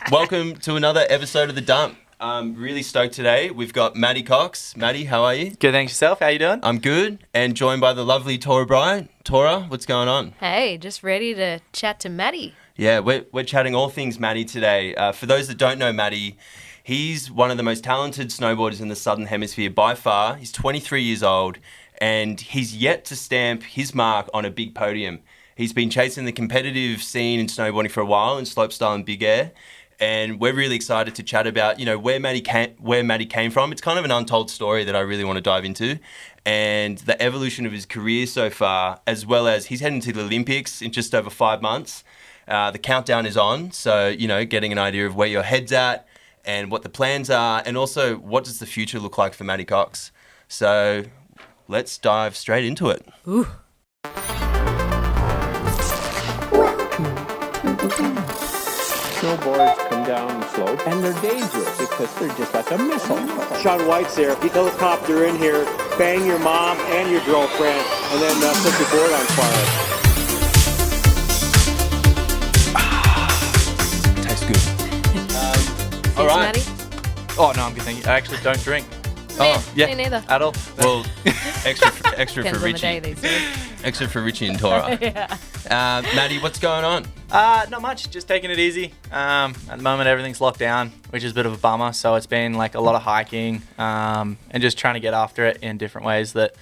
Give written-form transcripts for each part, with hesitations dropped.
Welcome to another episode of The Dump. I'm really stoked today. We've got Matty Cox. Matty, how are you? Good, thanks yourself. How you doing? I'm good, and joined by the lovely Tora Bryant. Tora, what's going on? Hey, just ready to chat to Matty. Yeah, we're chatting all things Matty today. For those that don't know Matty, he's one of the most talented snowboarders in the Southern Hemisphere by far. He's 23 years old, and he's yet to stamp his mark on a big podium. He's been chasing the competitive scene in snowboarding for a while in slopestyle and big air, and we're really excited to chat about, where Matty came from. It's kind of an untold story that I really want to dive into, and the evolution of his career so far, as well as he's heading to the Olympics in just over 5 months. The countdown is on, so, getting an idea of where your head's at and what the plans are, and also what does the future look like for Matty Cox. So let's dive straight into it. Ooh. Snowboards come down the slope and they're dangerous because they're just like a missile. Sean White's there. He helicopter in here, bang your mom and your girlfriend, and then set your board on fire. Tastes good. All right. Matty? Oh, no, I'm good, thank you. I actually don't drink. Me neither. At all. Well, extra Depends for on the day Richie. these days. Extra for Richie and Tora. Yeah. Matty, what's going on? Not much. Just taking it easy. At the moment, everything's locked down, which is a bit of a bummer. So it's been like a lot of hiking and just trying to get after it in different ways that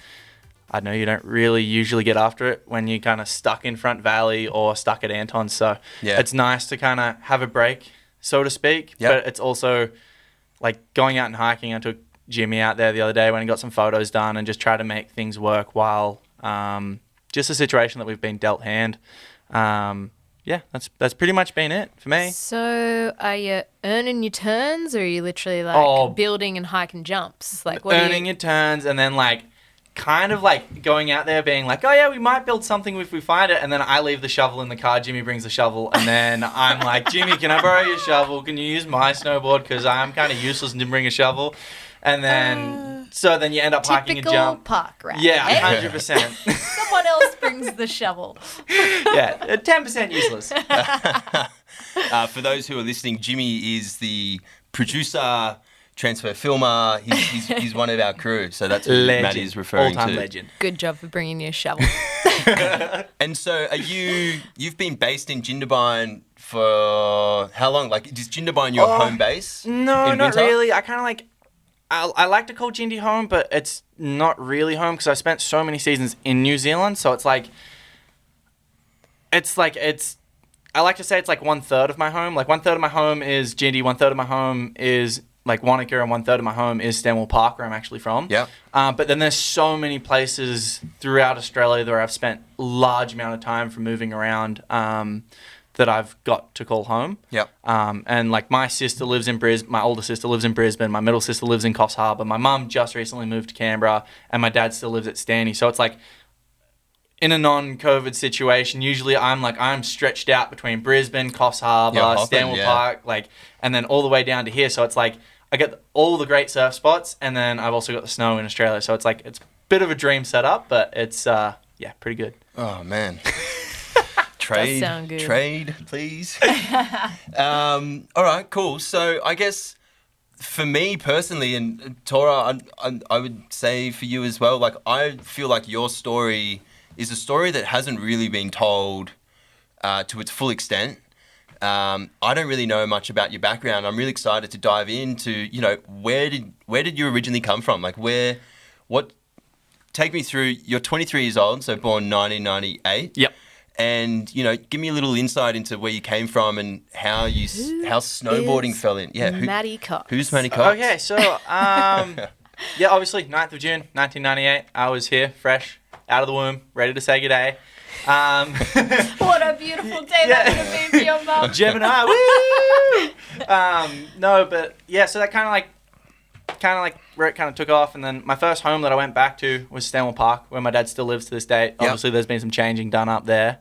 I know you don't really usually get after it when you're kind of stuck in Front Valley or stuck at Anton. So It's nice to kind of have a break, so to speak. Yep. But it's also like going out and hiking. I took Jimmy out there the other day when he got some photos done and just try to make things work while just a situation that we've been dealt hand. That's pretty much been it for me. So are you earning your turns, or are you literally building and hiking jumps? Like what Earning your turns and then kind of going out there being like, oh yeah, we might build something if we find it, and then I leave the shovel in the car, Jimmy brings the shovel, and then I'm like, Jimmy, can I borrow your shovel? Can you use my snowboard? Because I'm kind of useless and didn't bring a shovel. And then, so then you end up hiking a jump. Park rat. Yeah, eh? 100%. Someone else brings the shovel. Yeah, 10% useless. For those who are listening, Jimmy is the producer, transfer filmer. He's one of our crew, so that's who Matty is referring All-time to. legend. Good job for bringing you a shovel. And so, you've been based in Jindabyne for how long? Like, is Jindabyne your home base? No, in not winter? really. I kind of I like to call Jindy home, but it's not really home because I spent so many seasons in New Zealand. So I like to say it's like 1/3 of my home. Like 1/3 of my home is Jindy, 1/3 of my home is like Wanaka, and 1/3 of my home is Stanwell Park, where I'm actually from. Yeah. But then there's so many places throughout Australia where I've spent large amount of time from moving around. That I've got to call home. Yep. And like my sister lives in Brisbane, my older sister lives in Brisbane, my middle sister lives in Coffs Harbour, my mum just recently moved to Canberra, and my dad still lives at Stanley. So it's like in a non-COVID situation, usually I'm stretched out between Brisbane, Coffs Harbour, Stanwell Park, and then all the way down to here. So it's like I get all the great surf spots, and then I've also got the snow in Australia. So it's like it's a bit of a dream setup, but it's pretty good. Oh man. Does sound good. Trade, please. All right, cool. So I guess for me personally, and Tora, I would say for you as well, like I feel like your story is a story that hasn't really been told to its full extent. I don't really know much about your background. I'm really excited to dive into, where did you originally come from? Like take me through, you're 23 years old, so born 1998. Yep. And, give me a little insight into where you came from and how snowboarding fell in. Yeah, Matty Cox. Who's Matty Cox? Okay, so, obviously, 9th of June, 1998, I was here, fresh, out of the womb, ready to say good day. What a beautiful day that would have been for your mum. Gemini, woo! So that kind of where it kind of took off, and then my first home that I went back to was Stanwell Park, where my dad still lives to this day. Yep. Obviously, there's been some changing done up there.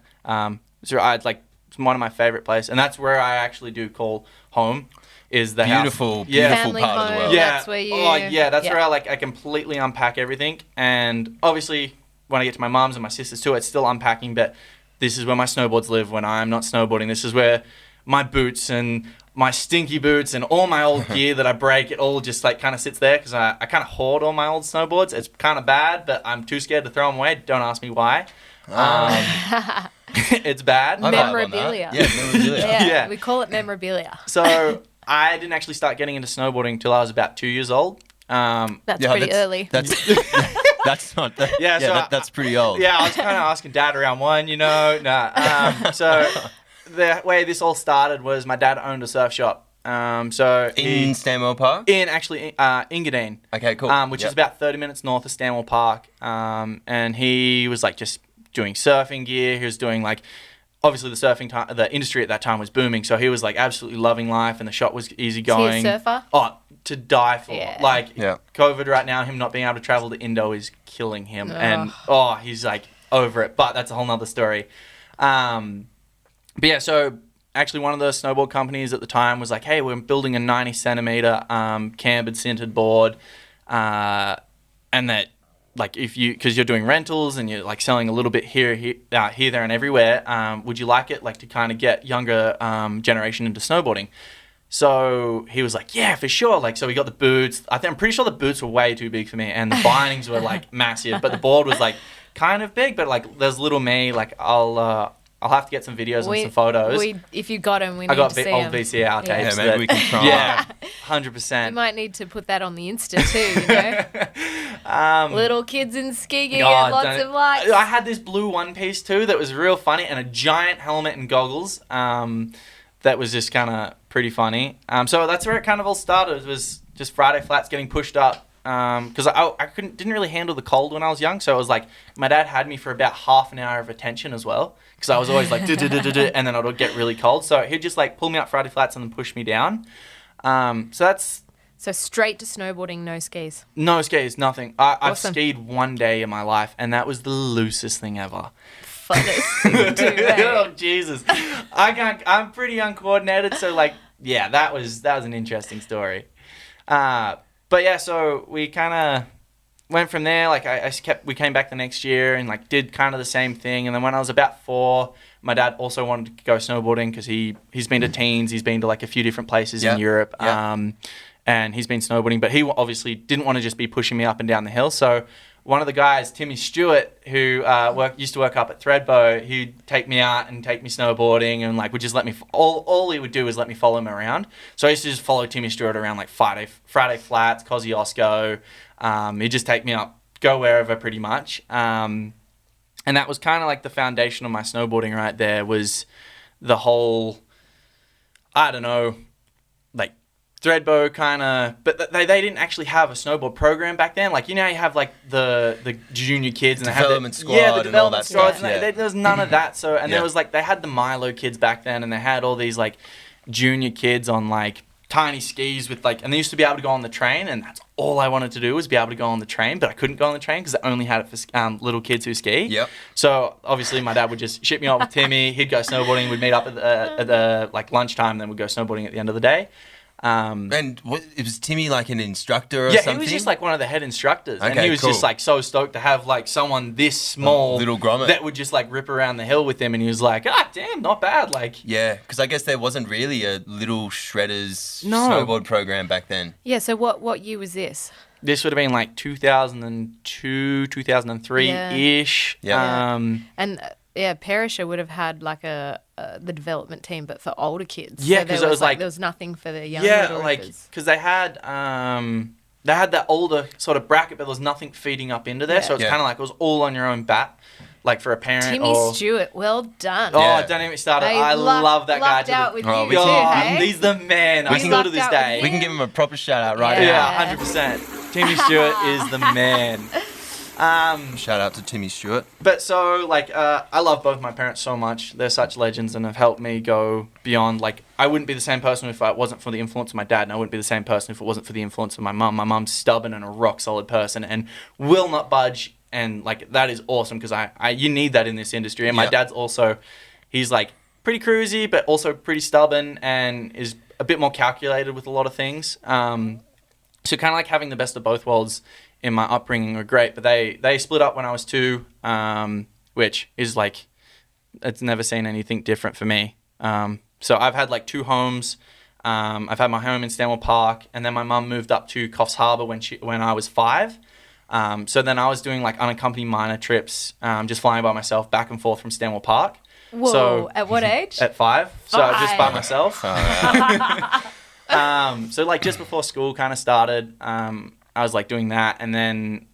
It's one of my favorite places, and that's where I actually do call home. Is the beautiful, house. beautiful Family part of the home, world. Yeah, that's where you. Where I completely unpack everything, and obviously when I get to my mum's and my sister's too, it's still unpacking. But this is where my snowboards live when I'm not snowboarding. This is where my boots and my stinky boots and all my old gear that I break, it all just like kind of sits there because I kind of hoard all my old snowboards. It's kind of bad, but I'm too scared to throw them away. Don't ask me why. It's bad. Memorabilia. Yeah, memorabilia. Yeah, we call it memorabilia. So I didn't actually start getting into snowboarding until I was about 2 years old. That's pretty early. That's not. That's pretty old. Yeah, I was kind of asking Dad around 1, you know. So the way this all started was my dad owned a surf shop. In Stanwell Park? In Engadine. Okay, cool. Which is about 30 minutes north of Stanwell Park. And he was like just doing surfing gear. He was doing like, obviously the industry at that time was booming. So he was like absolutely loving life, and the shop was easy going. Is he a surfer? Oh, to die for. Yeah. Like COVID right now, him not being able to travel to Indo is killing him. And he's like over it. But that's a whole nother story. But yeah, so actually one of the snowboard companies at the time was like, hey, we're building a 90 centimeter cambered sintered board, and that like because you're doing rentals and you're like selling a little bit here, there, and everywhere, would you like it like to kind of get younger generation into snowboarding? So he was like, yeah, for sure. Like, so we got the boots. I'm pretty sure the boots were way too big for me, and the bindings were like massive, but the board was like kind of big. But like, there's little me. Like, I'll have to get some videos and some photos. If you got them, we need to see old them. VCR tapes. Yeah, maybe we can try. Yeah, 100%. You might need to put that on the Insta too, you know? Little kids in ski gear, lots of likes. I had this blue one piece too that was real funny, and a giant helmet and goggles that was just kind of pretty funny. So that's where it kind of all started, was just Friday flats getting pushed up. Because I didn't really handle the cold when I was young, so it was like my dad had me for about half an hour of attention as well, because I was always like and then I'd get really cold, so he'd just like pull me up Friday flats and then push me down. So straight to snowboarding, no skis. No skis, nothing. I've Awesome. skied one day in my life, and that was the loosest thing ever. Funnest to do, eh? Oh Jesus, I'm pretty uncoordinated, so like that was an interesting story. But yeah, so we kind of went from there. Like we came back the next year and like did kind of the same thing. And then when I was about 4, my dad also wanted to go snowboarding because he's been to teens. He's been to like a few different places in Europe. And he's been snowboarding, but he obviously didn't want to just be pushing me up and down the hill. So one of the guys, Timmy Stewart, who used to work up at Threadbow, he'd take me out and take me snowboarding, and like would just let me. All he would do is let me follow him around. So I used to just follow Timmy Stewart around like Friday Flats, Kosciuszko. He'd just take me up, go wherever pretty much. And that was kind of like the foundation of my snowboarding right there, was the whole, I don't know, like Threadbow kind of, but they didn't actually have a snowboard program back then. Like, you know, you have like the junior kids and development they squad, have the and all that development stuff. squads. There was none of that. So, and there was like, they had the Milo kids back then, and they had all these like junior kids on like tiny skis with like, and they used to be able to go on the train, and that's all I wanted to do was be able to go on the train, but I couldn't go on the train because they only had it for little kids who ski. Yep. So obviously my dad would just ship me off with Timmy. He'd go snowboarding. We'd meet up at the like lunchtime, then we'd go snowboarding at the end of the day. And was Timmy like an instructor or something? Yeah, he was just like one of the head instructors, and Okay, he was cool. just like so stoked to have like someone this small, little grommet that would just like rip around the hill with him, and he was like, damn, not bad. Like, yeah, because I guess there wasn't really a Little Shredders snowboard program back then. Yeah, so what year was this? This would have been like 2002, 2003-ish. Yeah. And Perisher would have had like the development team, but for older kids. Yeah, so because it was like there was nothing for the young little like rippers. because they had that older sort of bracket, but there was nothing feeding up into there, so it's kind of like it was all on your own bat, like for a parent. Timmy Stewart, well done. Oh, don't even start it. I love that guy. Lucked out with you too, God, hey? he's the man. I still to this day. We can give him a proper shout out right Yeah, 100%. Timmy Stewart is the man. Shout out to Timmy Stewart. But so, like, I love both my parents so much. They're such legends and have helped me go beyond. Like, I wouldn't be the same person if it wasn't for the influence of my dad, and I wouldn't be the same person if it wasn't for the influence of my mum. My mum's stubborn and a rock-solid person and will not budge, and, like, that is awesome because you need that in this industry. And my dad's also, he's, like, pretty cruisy, but also pretty stubborn and is a bit more calculated with a lot of things. So kind of like having the best of both worlds in my upbringing were great, but they split up when I was 2, which is like, it's never seen anything different for me. So I've had like 2 homes. I've had my home in Stanwell Park, and then my mum moved up to Coffs Harbour when I was 5. So then I was doing like unaccompanied minor trips, just flying by myself back and forth from Stanwell Park. Whoa, so, at what age? At 5. So just by myself. Oh, So like just before school kind of started, I was like doing that, and then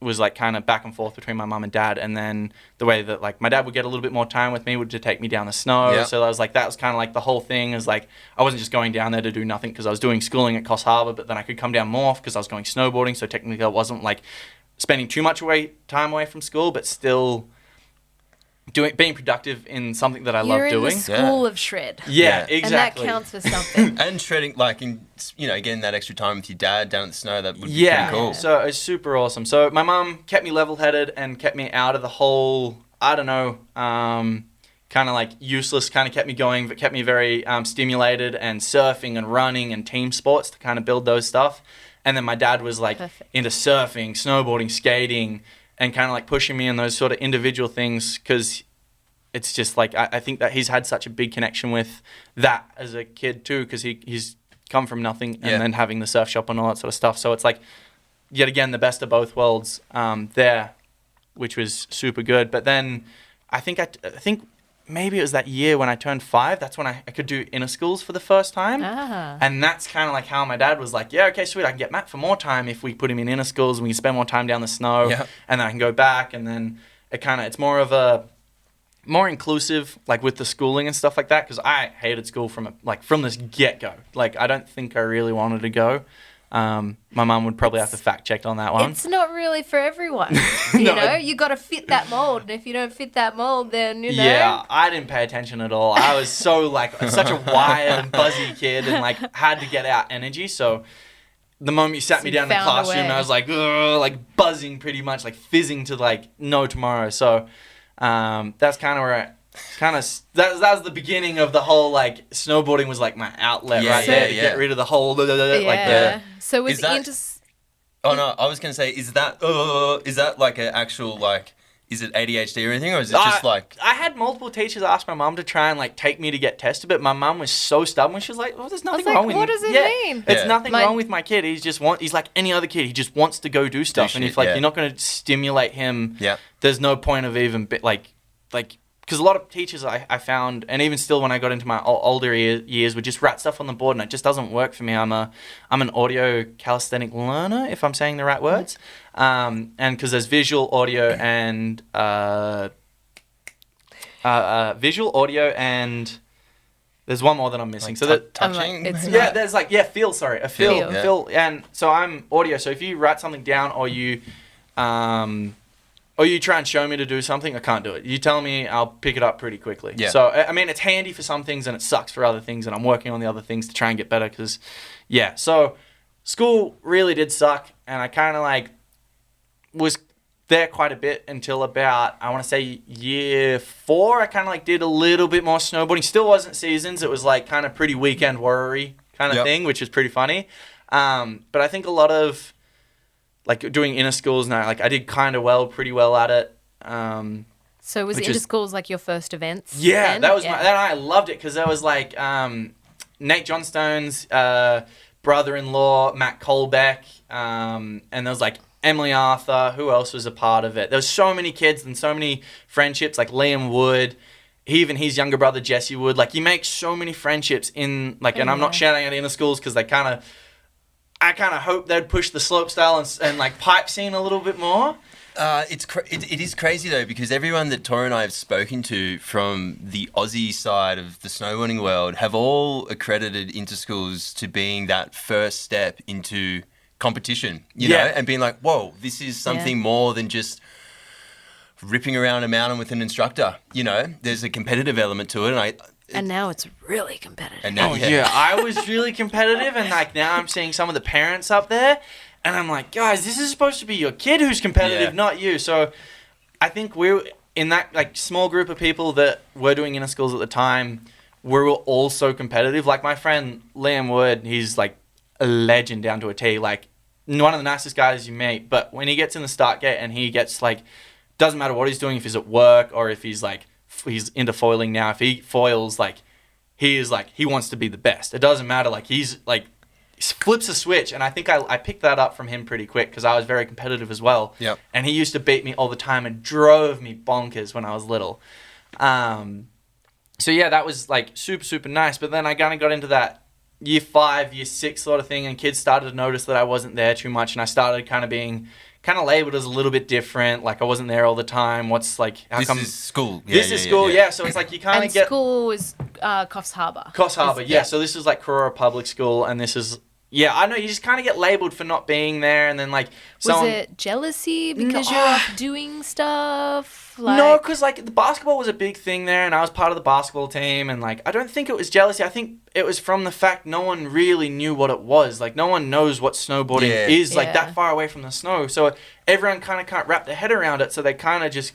was like kind of back and forth between my mum and dad. And then the way that like my dad would get a little bit more time with me would to take me down the snow. Yep. So I was like, that was kind of like the whole thing is like, I wasn't just going down there to do nothing because I was doing schooling at Coffs Harbour, but then I could come down more because I was going snowboarding. So technically I wasn't like spending too much time away from school, but still being productive in something that I love You're in doing. the school of shred. Yeah, Yeah. exactly. And that counts for something. and shredding, like, getting that extra time with your dad down in the snow, that would be Yeah, pretty cool. so it's super awesome. So my mum kept me level-headed and kept me out of the whole, I don't know, kind of like useless, kind of kept me going, but kept me very stimulated, and surfing and running and team sports to kind of build those stuff. And then my dad was like into surfing, snowboarding, skating, and kind of like pushing me in those sort of individual things, because it's just like I think that he's had such a big connection with that as a kid too, because he's come from nothing and then having the surf shop and all that sort of stuff. So it's like, yet again, the best of both worlds there, which was super good. But then I think maybe it was that year when I turned 5, that's when I could do inner schools for the first time. And that's kind of like how my dad was like, yeah, okay, sweet, I can get Matt for more time if we put him in inner schools and we can spend more time down the snow. Yep. And then I can go back, and then it's more of a more inclusive, like with the schooling and stuff like that, because I hated school from this get-go. Like, I don't think I really wanted to go. My mum would probably have to fact check on that one. It's not really for everyone. You got to fit that mold. And if you don't fit that mold, then, Yeah, I didn't pay attention at all. I was so, like, such a wired and buzzy kid, and, like, had to get out energy. So the moment you sat me down in the classroom, I was like, ugh, like buzzing pretty much, like fizzing to, like, no tomorrow. So that's kind of where that was the beginning of the whole, like, snowboarding was like my outlet right there to get rid of the whole So was Oh no, I was gonna say, is that like an actual, like, is it ADHD or anything, or is it just like? I had multiple teachers ask my mum to try and like take me to get tested, but my mum was so stubborn. She was like, "Well, there's nothing wrong with what does it mean?" It's nothing wrong with my kid. He's like any other kid. He just wants to go do stuff, and if like you're not going to stimulate him, there's no point of even like because a lot of teachers I found, and even still when I got into my older years, would just write stuff on the board, and it just doesn't work for me. I'm an audio calisthenic learner, if I'm saying the right words, and because there's visual, audio, and there's one more that I'm missing. Like so that touching. there's like feel. Sorry, a feel. Feel, and so I'm audio. So if you write something down, or you try and show me to do something, I can't do it. You tell me, I'll pick it up pretty quickly. Yeah. So, I mean, it's handy for some things and it sucks for other things, and I'm working on the other things to try and get better because, So, school really did suck, and I kind of, like, was there quite a bit until about, I want to say, year 4. I kind of, like, did a little bit more snowboarding. Still wasn't seasons. It was, like, kind of pretty weekend warrior kind of thing, which is pretty funny. But I think a lot of, like, doing inner schools now, like, I did pretty well at it. So was inter schools like your first events? Yeah, that was I loved it because there was like Nate Johnstone's brother-in-law, Matt Colbeck, and there was like Emily Arthur. Who else was a part of it? There was so many kids and so many friendships, like Liam Wood, even his younger brother Jesse Wood. Like, you make so many friendships in, like, and I'm not shouting at inner schools because I kind of hope they'd push the slopestyle and like pipe scene a little bit more. It is crazy though, because everyone that Tor and I have spoken to from the Aussie side of the snowboarding world have all accredited interschools to being that first step into competition, you know, and being like, whoa, this is something more than just ripping around a mountain with an instructor. You know, there's a competitive element to it, and now it's really competitive. And now, I was really competitive, and like now I'm seeing some of the parents up there, and I'm like, guys, this is supposed to be your kid who's competitive, not you. So I think we're in that like small group of people that were doing inner schools at the time. We were all so competitive. Like my friend Liam Wood, he's like a legend down to a T. Like one of the nicest guys you meet. But when he gets in the start gate and he gets like, doesn't matter what he's doing, if he's at work or if he's like, he's into foiling now. If he foils, like, he is like, he wants to be the best. It doesn't matter. Like, he's like, flips a switch, and I think I picked that up from him pretty quick because I was very competitive as well. Yep. And he used to beat me all the time and drove me bonkers when I was little. So yeah, that was like super, super nice. But then I kind of got into that year 5, year 6 sort of thing, and kids started to notice that I wasn't there too much, and I started kind of being labeled as a little bit different. Like, I wasn't there all the time. What's like, how This come is school. this is school? Yeah. So it's like you kind And of get school was Coffs Harbour. Coffs Harbour. Yeah. So this is like Karora Public School, and this is I know, you just kind of get labeled for not being there, and then like Was it jealousy because you're off doing stuff? Like... No, because like the basketball was a big thing there, and I was part of the basketball team, and like I don't think it was jealousy. I think it was from the fact no one really knew what it was. Like, no one knows what snowboarding is, like that far away from the snow. So everyone kind of can't wrap their head around it. So they kind of just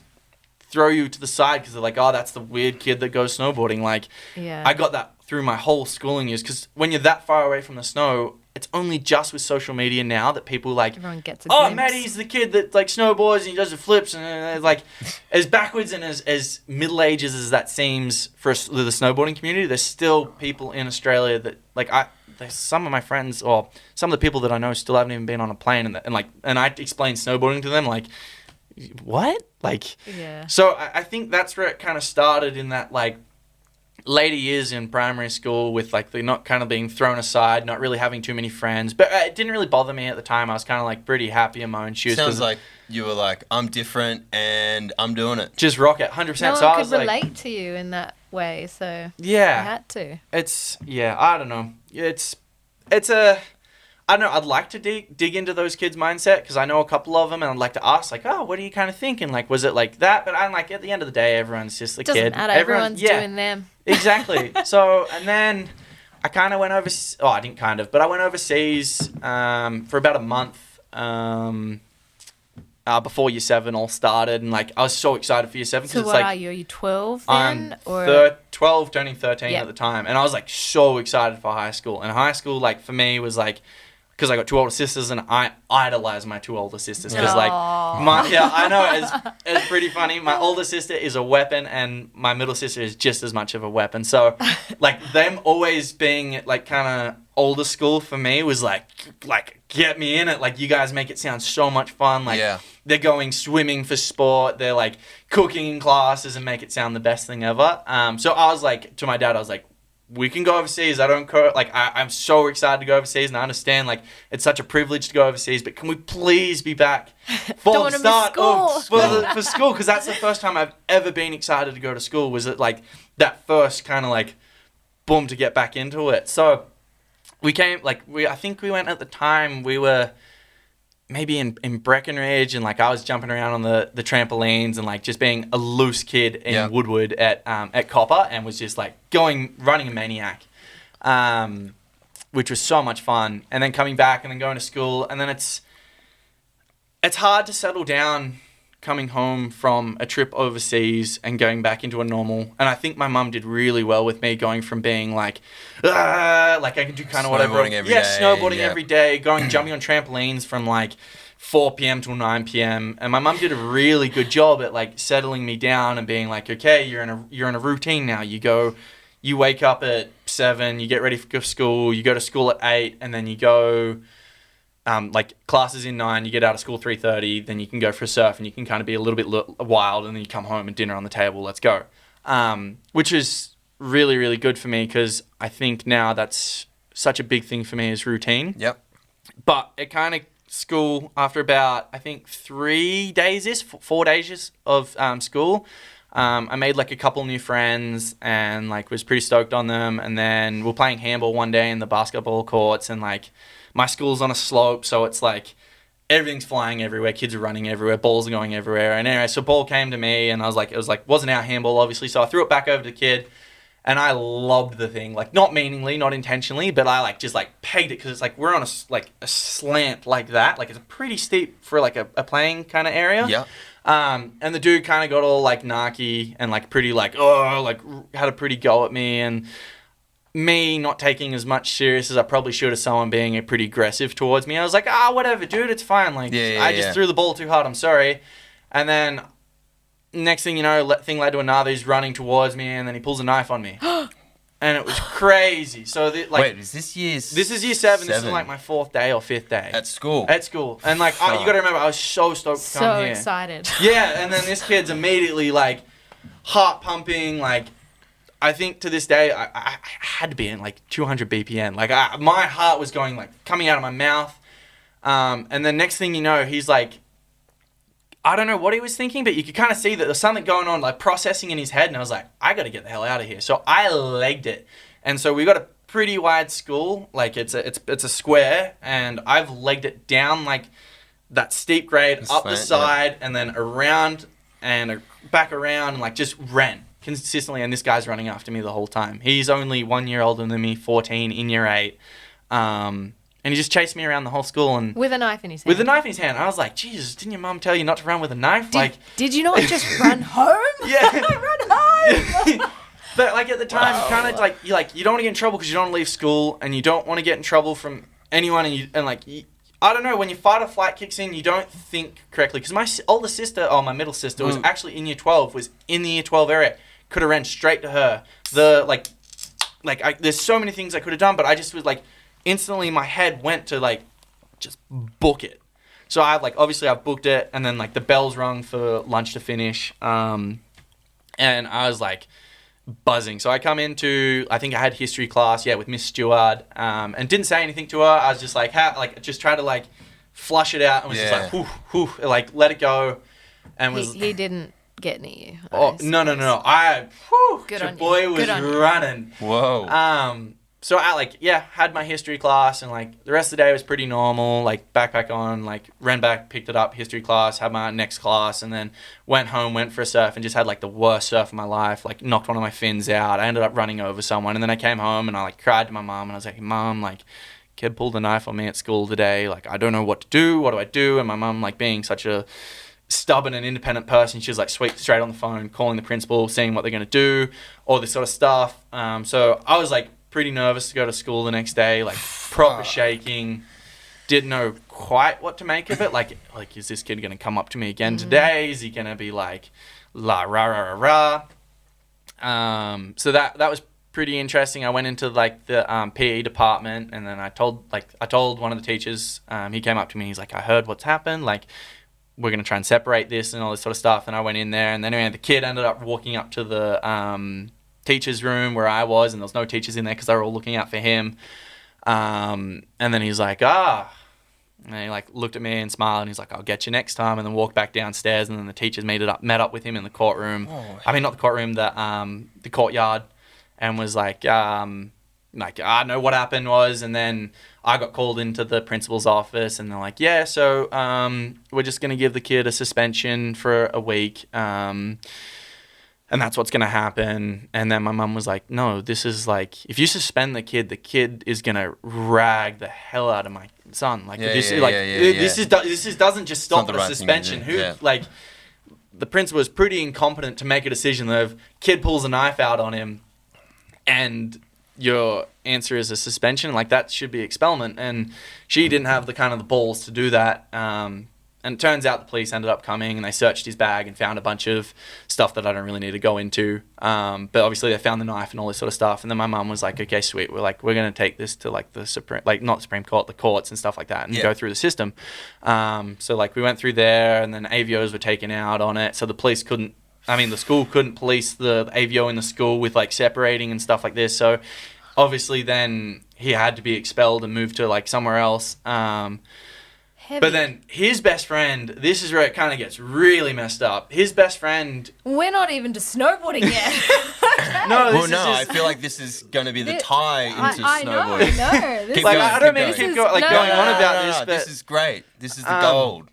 throw you to the side because they're like, oh, that's the weird kid that goes snowboarding. Like, I got that through my whole schooling years, because when you're that far away from the snow, it's only just with social media now that people like, everyone gets a oh, glimpse. Matty's the kid that like snowboards and he does the flips, and like as backwards and as middle ages as that seems for the snowboarding community, there's still people in Australia that like there's some of my friends or some of the people that I know still haven't even been on a plane, and I explain snowboarding to them like, what? Like, so I think that's where it kind of started, in that like later years in primary school, with like the not kind of being thrown aside, not really having too many friends. But it didn't really bother me at the time. I was kind of like pretty happy in my own shoes. Sounds like you were like, I'm different and I'm doing it. Just rock it, 100%. No So one I was could relate like, to you in that way, so yeah, I had to. It's I don't know. It's a, I don't know. I'd like to dig into those kids' mindset, because I know a couple of them, and I'd like to ask, like, oh, what are you kind of thinking? Like, was it like that? But I'm like, at the end of the day, everyone's just a kid. Doesn't matter. Everyone's doing them. Exactly. So, and then I kind of went overseas. Oh, I didn't kind of, but I went overseas for about a month before year 7 all started, and like I was so excited for year 7. So it's what like, are you? Are you 12 then? I'm 12, turning 13 at the time, and I was like so excited for high school. And high school, like for me, was like, because I got 2 older sisters, and I idolize my 2 older sisters, because like I know it's pretty funny. My older sister is a weapon, and my middle sister is just as much of a weapon. So like them always being like kind of older school for me was like get me in it. Like, you guys make it sound so much fun. Like they're going swimming for sport, they're like cooking in classes, and make it sound the best thing ever. So I was like, to my dad, I was like, we can go overseas. I don't care. Like, I'm so excited to go overseas, and I understand like it's such a privilege to go overseas, but can we please be back for the start of for school? Because that's the first time I've ever been excited to go to school. Was it like that first kind of like boom to get back into it? So we came I think we went at the time, we were maybe in Breckenridge, and like I was jumping around on the trampolines and like just being a loose kid in Woodward at Copper, and was just like running a maniac, which was so much fun. And then coming back and then going to school, and then it's hard to settle down coming home from a trip overseas and going back into a normal. And I think my mum did really well with me going from being like I can do kind of whatever. Snowboarding every day, jumping on trampolines from like 4 p.m. till 9 p.m. And my mum did a really good job at like settling me down and being like, okay, you're in a routine now. You wake up at 7, you get ready for school, you go to school at 8, and then you go like classes in 9, you get out of school 3:30, then you can go for a surf, and you can kind of be a little bit wild, and then you come home and dinner on the table, let's go. Which is really, really good for me, because I think now that's such a big thing for me is routine. Yep. But it kind of, school, after about, I think 4 days of school, I made like a couple new friends, and like was pretty stoked on them. And then we're playing handball one day in the basketball courts, and like my school's on a slope, so it's like everything's flying everywhere, kids are running everywhere, balls are going everywhere. And anyway, so ball came to me, and I was like, wasn't our handball obviously, so I threw it back over to the kid, and I lobbed the thing, like not meaningly, not intentionally, but I like just like pegged it, because it's like we're on a slant like that, like it's pretty steep for like a playing kind of area. Yeah. And the dude kind of got all like narky and like pretty like had a pretty go at me, and me not taking as much serious as I probably should of someone being pretty aggressive towards me. I was like, whatever, dude, it's fine. Like, I just threw the ball too hard. I'm sorry. And then next thing you know, thing led to another. He's running towards me, and then he pulls a knife on me. And it was crazy. So, wait, is this year? This is year 7. This is like my 4th day or 5th day. At school? At school. And like, you got to remember, I was so stoked to come here. So excited. Yeah, and then this kid's immediately like heart pumping. Like, I think to this day, I had to be in like 200 BPM. Like, my heart was going like coming out of my mouth. And then next thing you know, he's like, I don't know what he was thinking, but you could kind of see that there's something going on, like processing in his head. And I was like, I got to get the hell out of here. So I legged it. And so we got a pretty wide school. Like it's a square, and I've legged it down like that steep grade, up the side, and then around and back around, and like just ran consistently. And this guy's running after me the whole time. He's only 1 year older than me, 14 in year 8. And he just chased me around the whole school and with a knife in his hand. With a knife in his hand. I was like, Jesus, didn't your mum tell you not to run with a knife? Did you not just run home? Yeah. Run home. But like at the time, kind of like you don't want to get in trouble because you don't want to leave school, and you don't want to get in trouble from anyone, I don't know, when your fight or flight kicks in, you don't think correctly. Because my older sister, my middle sister, was actually in year 12, was in the year 12 area. Could have ran straight to her. There's so many things I could have done, but I just was like, instantly my head went to like, just book it. So I've booked it, and then like the bells rung for lunch to finish. And I was like buzzing. So I come into, I think I had history class, with Miss Stewart, and didn't say anything to her. I was just like, just try to like flush it out, and was just like, whew, like let it go. And he didn't get near you. Oh, no. Good on you. Boy was running. Whoa. So I had my history class, and like the rest of the day was pretty normal, like backpack on, like ran back, picked it up, history class, had my next class, and then went home, went for a surf, and just had like the worst surf of my life, like knocked one of my fins out. I ended up running over someone, and then I came home and I like cried to my mom, and I was like, Mom, like kid pulled a knife on me at school today, like I don't know what to do, what do I do? And my mom, like being such a stubborn and independent person, she was like straight on the phone, calling the principal, seeing what they're going to do, all this sort of stuff. So I was like pretty nervous to go to school the next day, like proper shaking, didn't know quite what to make of it. Like is this kid going to come up to me again today? Is he going to be like, la, rah, rah, rah, rah? So that was pretty interesting. I went into like the PE department, and then I told one of the teachers, he came up to me, he's like, I heard what's happened, like we're going to try and separate this and all this sort of stuff. And I went in there, and then anyway, the kid ended up walking up to the teacher's room where I was, and there was no teachers in there because they were all looking out for him. And then he's like, and he like looked at me and smiled, and he's like, I'll get you next time, and then walked back downstairs, and then the teachers met up with him in the courtroom. I mean, not the courtroom, the courtyard, and was like, I know what happened was, and then I got called into the principal's office, and they're like, so we're just going to give the kid a suspension for a week, and that's what's going to happen. And then my mum was like, no, this is like, if you suspend the kid is going to rag the hell out of my son. Like, this doesn't just stop the suspension. The principal was pretty incompetent to make a decision that if kid pulls a knife out on him and your answer is a suspension, like that should be expellment. And she didn't have the balls to do that. And it turns out the police ended up coming, and they searched his bag and found a bunch of stuff that I don't really need to go into. But obviously they found the knife and all this sort of stuff. And then my mum was like, okay, sweet. We're going to take this to like the not Supreme Court, the courts and stuff like that, and go through the system. So like we went through there, and then AVOs were taken out on it. So the school couldn't police the AVO in the school with like separating and stuff like this. So obviously then he had to be expelled and moved to like somewhere else. But then his best friend, this is where it kind of gets really messed up. His best friend... We're not even to snowboarding yet. I feel like this is going to be the tie into snowboarding. I don't mean to keep going on about this, but... This is great. This is the gold.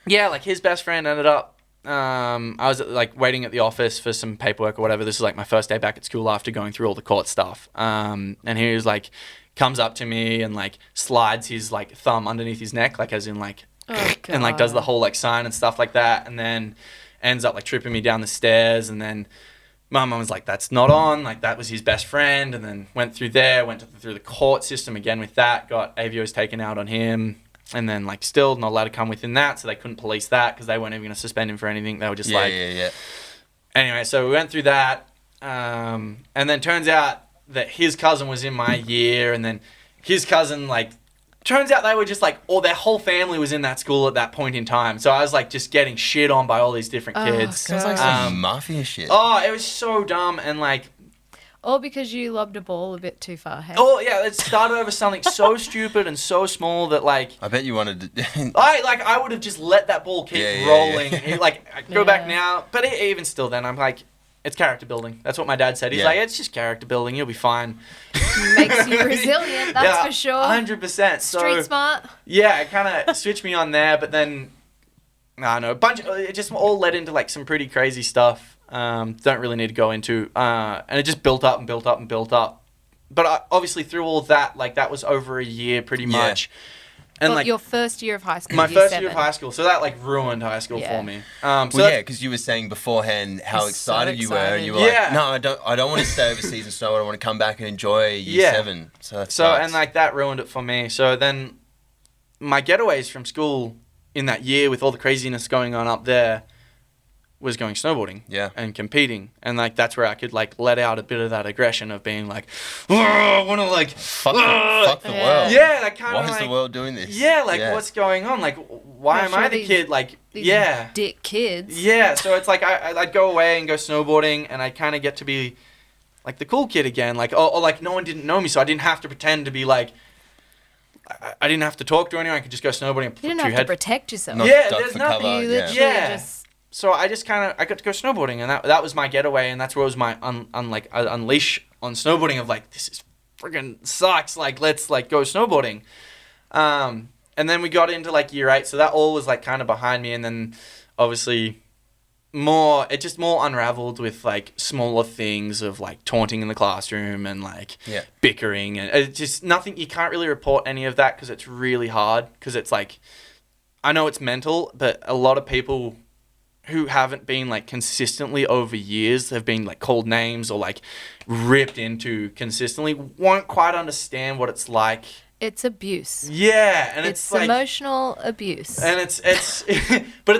Yeah, like his best friend ended up... I was like waiting at the office for some paperwork or whatever. This is like my first day back at school after going through all the court stuff. And he was like... comes up to me and like slides his like thumb underneath his neck, like as in like, and like does the whole like sign and stuff like that, and then ends up like tripping me down the stairs. And then my mum was like, that's not on, like that was his best friend. And then went through the court system again with that, got AVOs taken out on him, and then like still not allowed to come within that, so they couldn't police that because they weren't even going to suspend him for anything. They were just Anyway, so we went through that, and then turns out that his cousin was in my year, and then his cousin, like, turns out they were just like, or their whole family was in that school at that point in time. So I was like just getting shit on by all these different kids. Sounds like some mafia shit. Oh, it was so dumb, and like, All because you lobbed a ball a bit too far, hey? oh yeah, it started over something so stupid and so small that like, I bet you wanted to. I would have just let that ball keep rolling. Like, I go back Yeah. now, but even still, then I'm like, it's character building. That's what my dad said. He's Yeah. like, it's just character building. You'll be fine. Makes you resilient, that's for sure. 100%. Street smart. Yeah, it kind of switched me on there, but then, I don't know, it just all led into like some pretty crazy stuff. Don't really need to go into, and it just built up and built up and built up. But obviously through all of that, like that was over a year pretty much. And Well, like your first year of high school. my year first 7. year of high school, so that like ruined high school Yeah. for me. Well, yeah, because you were saying beforehand how You're excited so you were, and you were excited. like, "No, I don't want to stay overseas and snowboard. I want to come back and enjoy year 7." So that So sucks. and like that ruined it for me. So then my getaways from school in that year with all the craziness going on up there was going snowboarding and competing. And like that's where I could like let out a bit of that aggression of being like, oh, I want to like fuck the Yeah. world. yeah, like kind Why of is like the world doing this? yeah, like what's going on? Like why I'm am sure I the these- kid? Like These yeah. dick kids. Yeah, so it's like I'd go away and go snowboarding, and I kind of get to be like the cool kid again. Like, or like no one didn't know me, so I didn't have to pretend to be like. I didn't have to talk to anyone. I could just go snowboarding and You didn't put have to protect yourself. Not Yeah, duck there's for nothing. cover, You yeah. literally Yeah. just... So I just I got to go snowboarding, and that was my getaway, and that's where was my unleash on snowboarding of like, this is friggin' sucks. Like, let's like go snowboarding. And then we got into like year 8, so that all was like kind of behind me, and then obviously it just more unraveled with like smaller things of like taunting in the classroom and like bickering, and it's just nothing. You can't really report any of that because it's really hard, because it's like, I know it's mental, but a lot of people who haven't been like consistently over years have been like called names or like ripped into consistently won't quite understand what it's like. It's abuse. Yeah, and It's like, emotional abuse. and it's but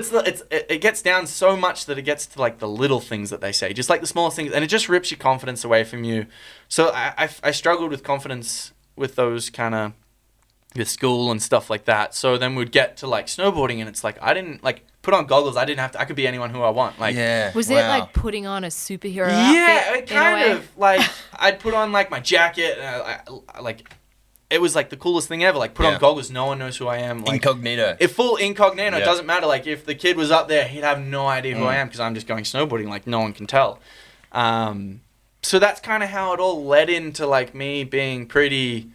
it gets down so much that it gets to like the little things that they say, just like the smallest things, and it just rips your confidence away from you. So I struggled with confidence with those kind of with school and stuff like that. So then we'd get to like snowboarding, and it's like I didn't like put on goggles. I didn't have to. I could be anyone who I want. Like Was it like putting on a superhero outfit? yeah, it in a way? kind of like I'd put on like my jacket. I like it was like the coolest thing ever. Like put on goggles. No one knows who I am. Like, incognito. If full incognito, it Yeah. doesn't matter. Like if the kid was up there, he'd have no idea who I am because I'm just going snowboarding. Like no one can tell. So that's kind of how it all led into like me being pretty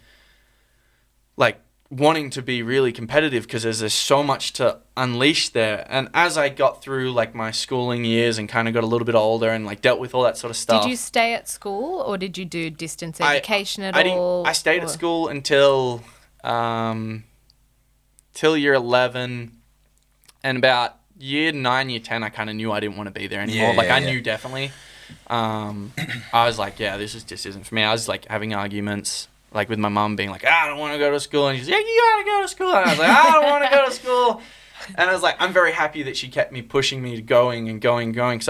like wanting to be really competitive because there's so much to unleash there. And as I got through like my schooling years and kind of got a little bit older and like dealt with all that sort of stuff. Did you stay at school or did you do distance education at all? I stayed at school until till year 11, and about year 9, year 10, I kind of knew I didn't want to be there anymore. I knew definitely. I was like, yeah, this just isn't for me. I was like having arguments like with my mum being like, I don't want to go to school. And she's like, you got to go to school. And I was like, I don't want to go to school. And I was like, I'm very happy that she kept me pushing me to going. Because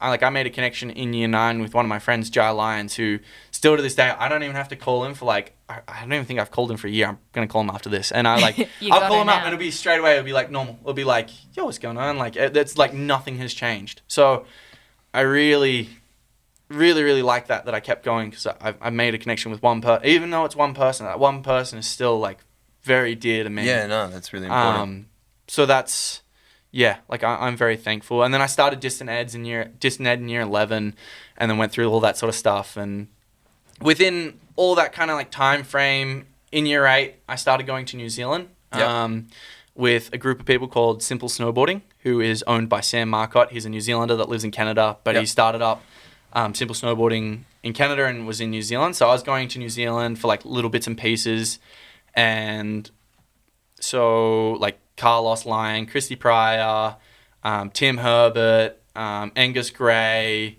I made a connection in year 9 with one of my friends, Jai Lyons, who still to this day, I don't even have to call him for like, I don't even think I've called him for a year. I'm going to call him after this. And I like, I'll call him up and it'll be straight away. It'll be like normal. It'll be like, yo, what's going on? Like, it's like nothing has changed. So I really like that I kept going because I made a connection with one person. Even though it's one person, that one person is still like very dear to me. Yeah, no, that's really important. So that's, yeah, like I'm very thankful. And then I started distant ed in year 11, and then went through all that sort of stuff. And within all that kind of like time frame, in year 8, I started going to New Zealand with a group of people called Simple Snowboarding, who is owned by Sam Marcotte. He's a New Zealander that lives in Canada, but he started up Simple Snowboarding in Canada and was in New Zealand. So I was going to New Zealand for like little bits and pieces. And so like Carlos Lyon, Christy Pryor, Tim Herbert, Angus Gray,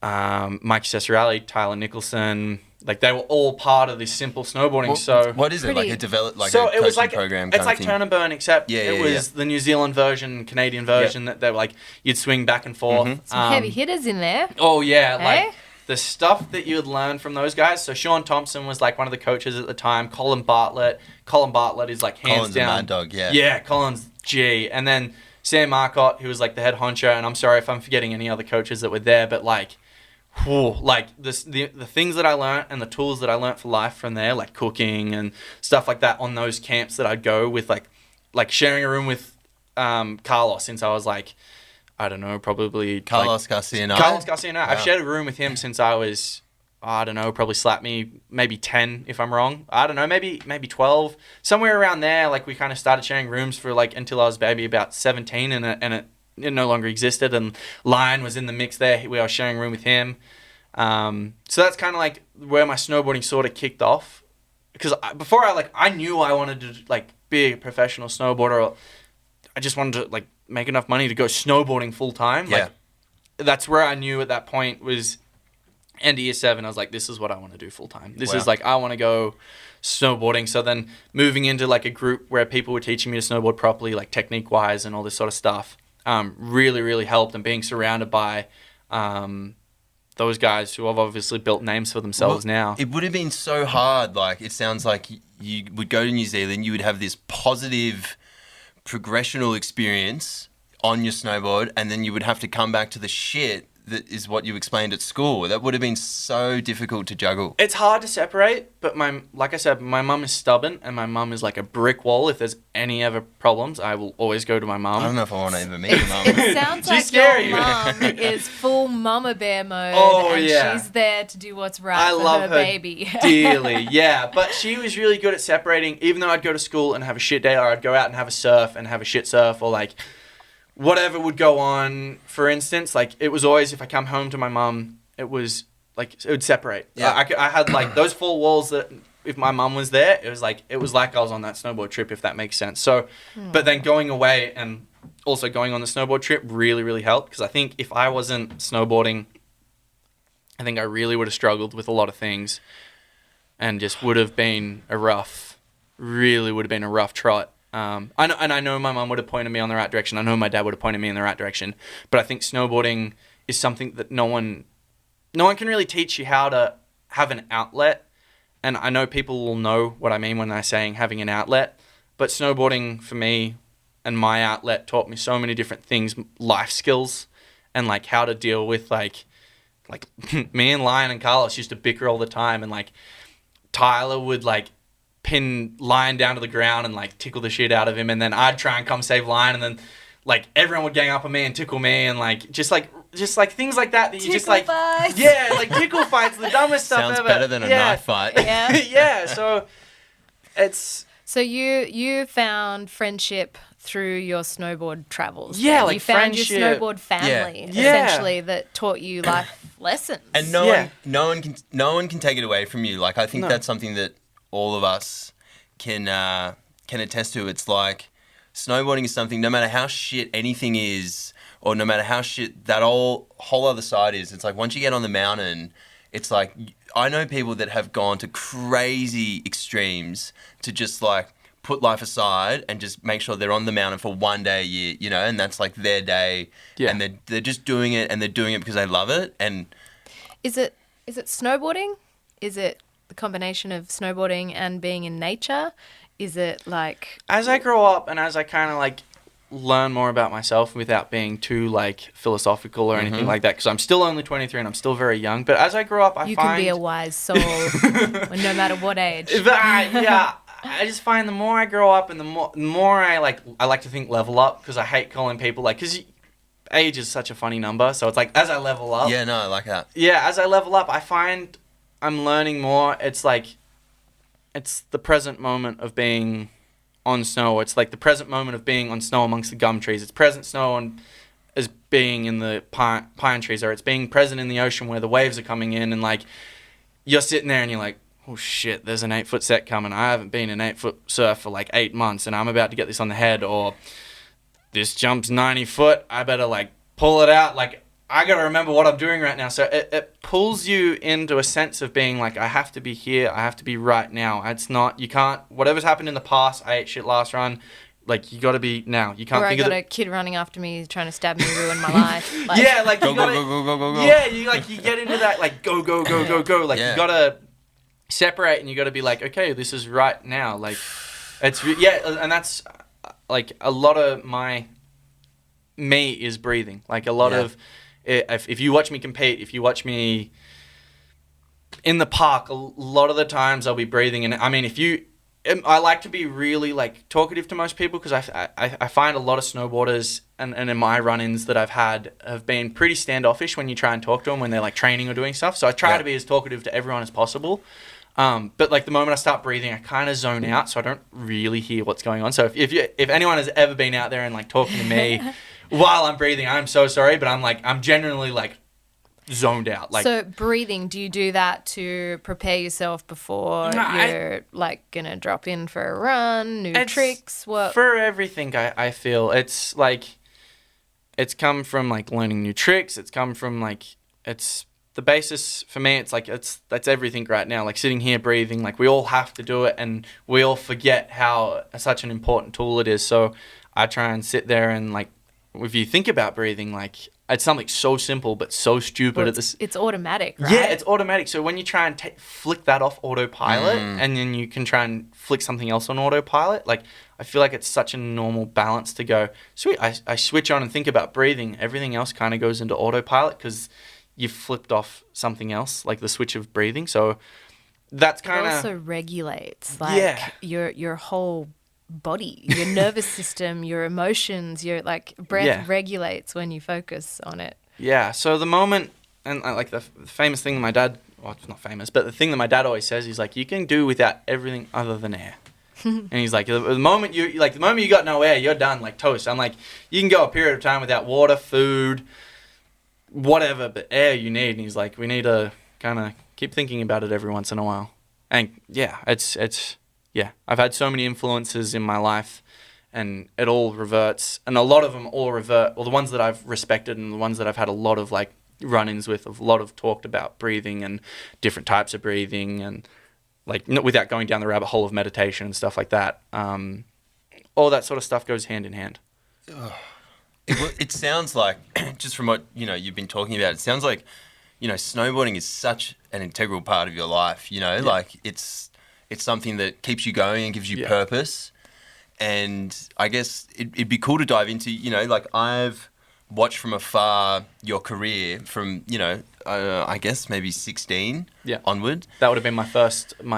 Mike Cesarelli, Tyler Nicholson, like they were all part of this Simple Snowboarding. What is it? Like a a it was like program? It's like turn and burn, except it was the the New Zealand version, Canadian version that they were like you'd swing back and forth. Some heavy hitters in there. Oh yeah, Hey? like the stuff that you would learn from those guys. So Sean Thompson was like one of the coaches at the time. Colin Bartlett is like hands Colin's down. a mad dog, yeah. Yeah, Colin's G. And then Sam Marcotte, who was like the head honcho. And I'm sorry if I'm forgetting any other coaches that were there, but like, the things that I learned and the tools that I learned for life from there, like cooking and stuff like that on those camps that I'd go with, like sharing a room with Carlos since I was like, I don't know, probably Carlos Garcia. Wow. I've shared a room with him since I was, I don't know, probably slap me maybe 10 if I'm wrong. I don't know, maybe 12, somewhere around there. Like we kind of started sharing rooms for like until I was maybe about 17, and it no longer existed. And Lion was in the mix there. We were sharing a room with him. So that's kind of like where my snowboarding sort of kicked off. Because before I knew I wanted to like be a professional snowboarder. I just wanted to like make enough money to go snowboarding full time. Yeah. Like that's where I knew at that point was end of year 7. I was like, this is what I want to do full time. This is like, I want to go snowboarding. So then moving into like a group where people were teaching me to snowboard properly, like technique wise and all this sort of stuff, really, really helped. And being surrounded by those guys who have obviously built names for themselves now. It would have been so hard. Like, it sounds like you would go to New Zealand, you would have this positive progressional experience on your snowboard, and then you would have to come back to the shit that is what you explained at school. That would have been so difficult to juggle. It's hard to separate, but like I said, my mum is stubborn, and my mum is like a brick wall. If there's any ever problems, I will always go to my mum. I don't know if I want to even meet your mum. It sounds like scary. your mum is full mama bear mode, and she's there to do what's right for love her baby. Dearly, yeah. But she was really good at separating, even though I'd go to school and have a shit day, or I'd go out and have a surf and have a shit surf, or like whatever would go on. For instance, like it was always, if I come home to my mum, it was like it would separate. Yeah. I had like those 4 walls that if my mum was there, it was like I was on that snowboard trip, if that makes sense. So, but then going away and also going on the snowboard trip really, really helped, because I think if I wasn't snowboarding, I think I really would have struggled with a lot of things, and just would have been a rough trot. I know my mum would have pointed me on the right direction. I know my dad would have pointed me in the right direction. But I think snowboarding is something that no one can really teach you how to have an outlet. And I know people will know what I mean when they're saying having an outlet. But snowboarding for me and my outlet taught me so many different things, life skills, and like how to deal with like me and Lion and Carlos used to bicker all the time, and like Tyler would like pin Lion down to the ground and like tickle the shit out of him, and then I'd try and come save Lion, and then like everyone would gang up on me and tickle me, and like just like things like that you Tickle just like fights. Yeah, like tickle fights, the dumbest stuff Sounds ever. better than a knife fight. Yeah. Yeah, so it's So you found friendship through your snowboard travels. Yeah, then. like you found friendship. your snowboard family, Yeah. essentially, that taught you life lessons. And no one can take it away from you. Like, I think that's something that all of us can attest to. It's like snowboarding is something, no matter how shit anything is, or no matter how shit that whole other side is, it's like once you get on the mountain, it's like, I know people that have gone to crazy extremes to just like put life aside and just make sure they're on the mountain for one day a year, you know, and that's like their day. Yeah. And they're just doing it, and they're doing it because they love it. And Is it snowboarding? Is it the combination of snowboarding and being in nature? Is it like... As I grow up and as I kind of like learn more about myself without being too like philosophical or anything like that, because I'm still only 23 and I'm still very young, but as I grow up I You find... can be a wise soul no matter what age. Yeah, I just find the more I grow up and the more I like to think level up, because I hate calling people like... Because age is such a funny number, so it's like as I level up... yeah, no, I like that. Yeah, as I level up, I find I'm learning more. It's like... It's the present moment of being on snow. It's like the present moment of being on snow amongst the gum trees. It's present snow as being in the pine trees, or it's being present in the ocean where the waves are coming in, and like you're sitting there and you're like, oh shit, there's an 8-foot set coming. I haven't been in 8-foot surf for like 8 months, and I'm about to get this on the head. Or this jump's 90 foot. I better like pull it out. Like I got to remember what I'm doing right now. So it pulls you into a sense of being like, I have to be here. I have to be right now. It's not, you can't, whatever's happened in the past, I ate shit last run. like you got to be now. You can't Or I think of got the, a kid running after me, trying to stab me, ruin my life. Like, yeah, like Go, you go, gotta, go. yeah, you get into that like go. Like Yeah. you gotta separate, and you gotta be like, okay, this is right now. Like it's and that's like a lot of me is breathing. Like a lot Yeah. of if you watch me compete, if you watch me in the park, a lot of the times I'll be breathing. And I mean, I like to be really like talkative to most people, because I find a lot of snowboarders and in my run-ins that I've had have been pretty standoffish when you try and talk to them when they're like training or doing stuff. So I try Yeah. to be as talkative to everyone as possible. But like the moment I start breathing, I kind of zone out, so I don't really hear what's going on. So if anyone has ever been out there and like talking to me while I'm breathing, I'm so sorry, but I'm genuinely like zoned out. Like, so breathing, do you do that to prepare yourself before you're like gonna drop in for a run, new It's tricks? What? for everything, I feel it's like it's come from like learning new tricks. It's come from like it's the basis for me. It's like that's everything right now. Like sitting here breathing, like we all have to do it, and we all forget how such an important tool it is. So I try and sit there and like, if you think about breathing, like it's something so simple but so stupid Well, at this. it's automatic, right? Yeah, it's automatic. So when you try and flick that off autopilot, and then you can try and flick something else on autopilot, like I feel like it's such a normal balance to go, sweet, I switch on and think about breathing. Everything else kind of goes into autopilot because you've flipped off something else, like the switch of breathing. So that's It kind also of... regulates like your whole body, your nervous system, your emotions, your like breath regulates when you focus on it. Yeah, so the moment, and like the famous thing that my dad, well, it's not famous, but the thing that my dad always says, he's like, you can do without everything other than air. And he's like, the moment you got no air, you're done, like toast. I'm like, you can go a period of time without water, food, whatever, but air you need. And he's like, we need to kind of keep thinking about it every once in a while. And yeah, yeah, I've had so many influences in my life, and it all reverts. And a lot of them all revert. Well, the ones that I've respected and the ones that I've had a lot of like run-ins with, a lot of talked about breathing and different types of breathing, and like without going down the rabbit hole of meditation and stuff like that. All that sort of stuff goes hand in hand. It sounds like, just from what you've been talking about, it sounds like snowboarding is such an integral part of your life. Like it's something that keeps you going and gives you purpose. And I guess it'd be cool to dive into, like I've watched from afar your career from, I guess maybe 16 onward. That would have been my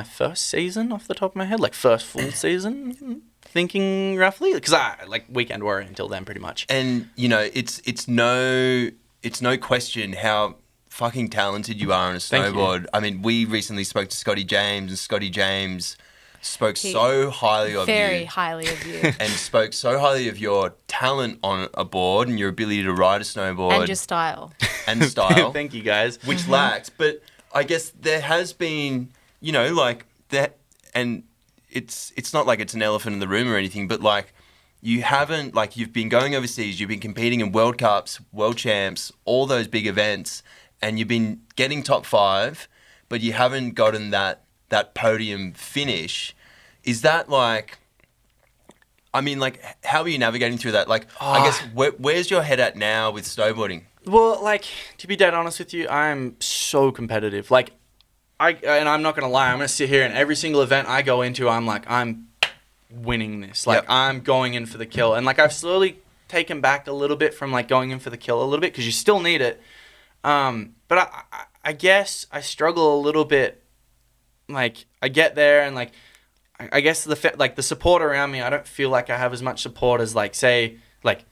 first season off the top of my head, like first full season, thinking roughly, because I like weekend warrior until then pretty much. And, it's no question how fucking talented you are on a snowboard. I mean, we recently spoke to Scotty James, and Scotty James spoke so highly of you. Very highly of you. And spoke so highly of your talent on a board and your ability to ride a snowboard. And your style. And style. Thank you, guys. Which lacked. But I guess there has been, like that, and it's not like it's an elephant in the room or anything, but like you haven't, like you've been going overseas, you've been competing in World Cups, World Champs, all those big events, and you've been getting top 5, but you haven't gotten that podium finish. Is that like, I mean, like, how are you navigating through that? Like, I guess, where's your head at now with snowboarding? Well, like, to be dead honest with you, I'm so competitive. Like, and I'm not going to lie, I'm going to sit here and every single event I go into, I'm like, I'm winning this. Like, I'm going in for the kill. And, like, I've slowly taken back a little bit from, like, going in for the kill a little bit, because you still need it. But I guess I struggle a little bit. Like, I get there and, like, I guess the support around me, I don't feel like I have as much support as, like, say, like,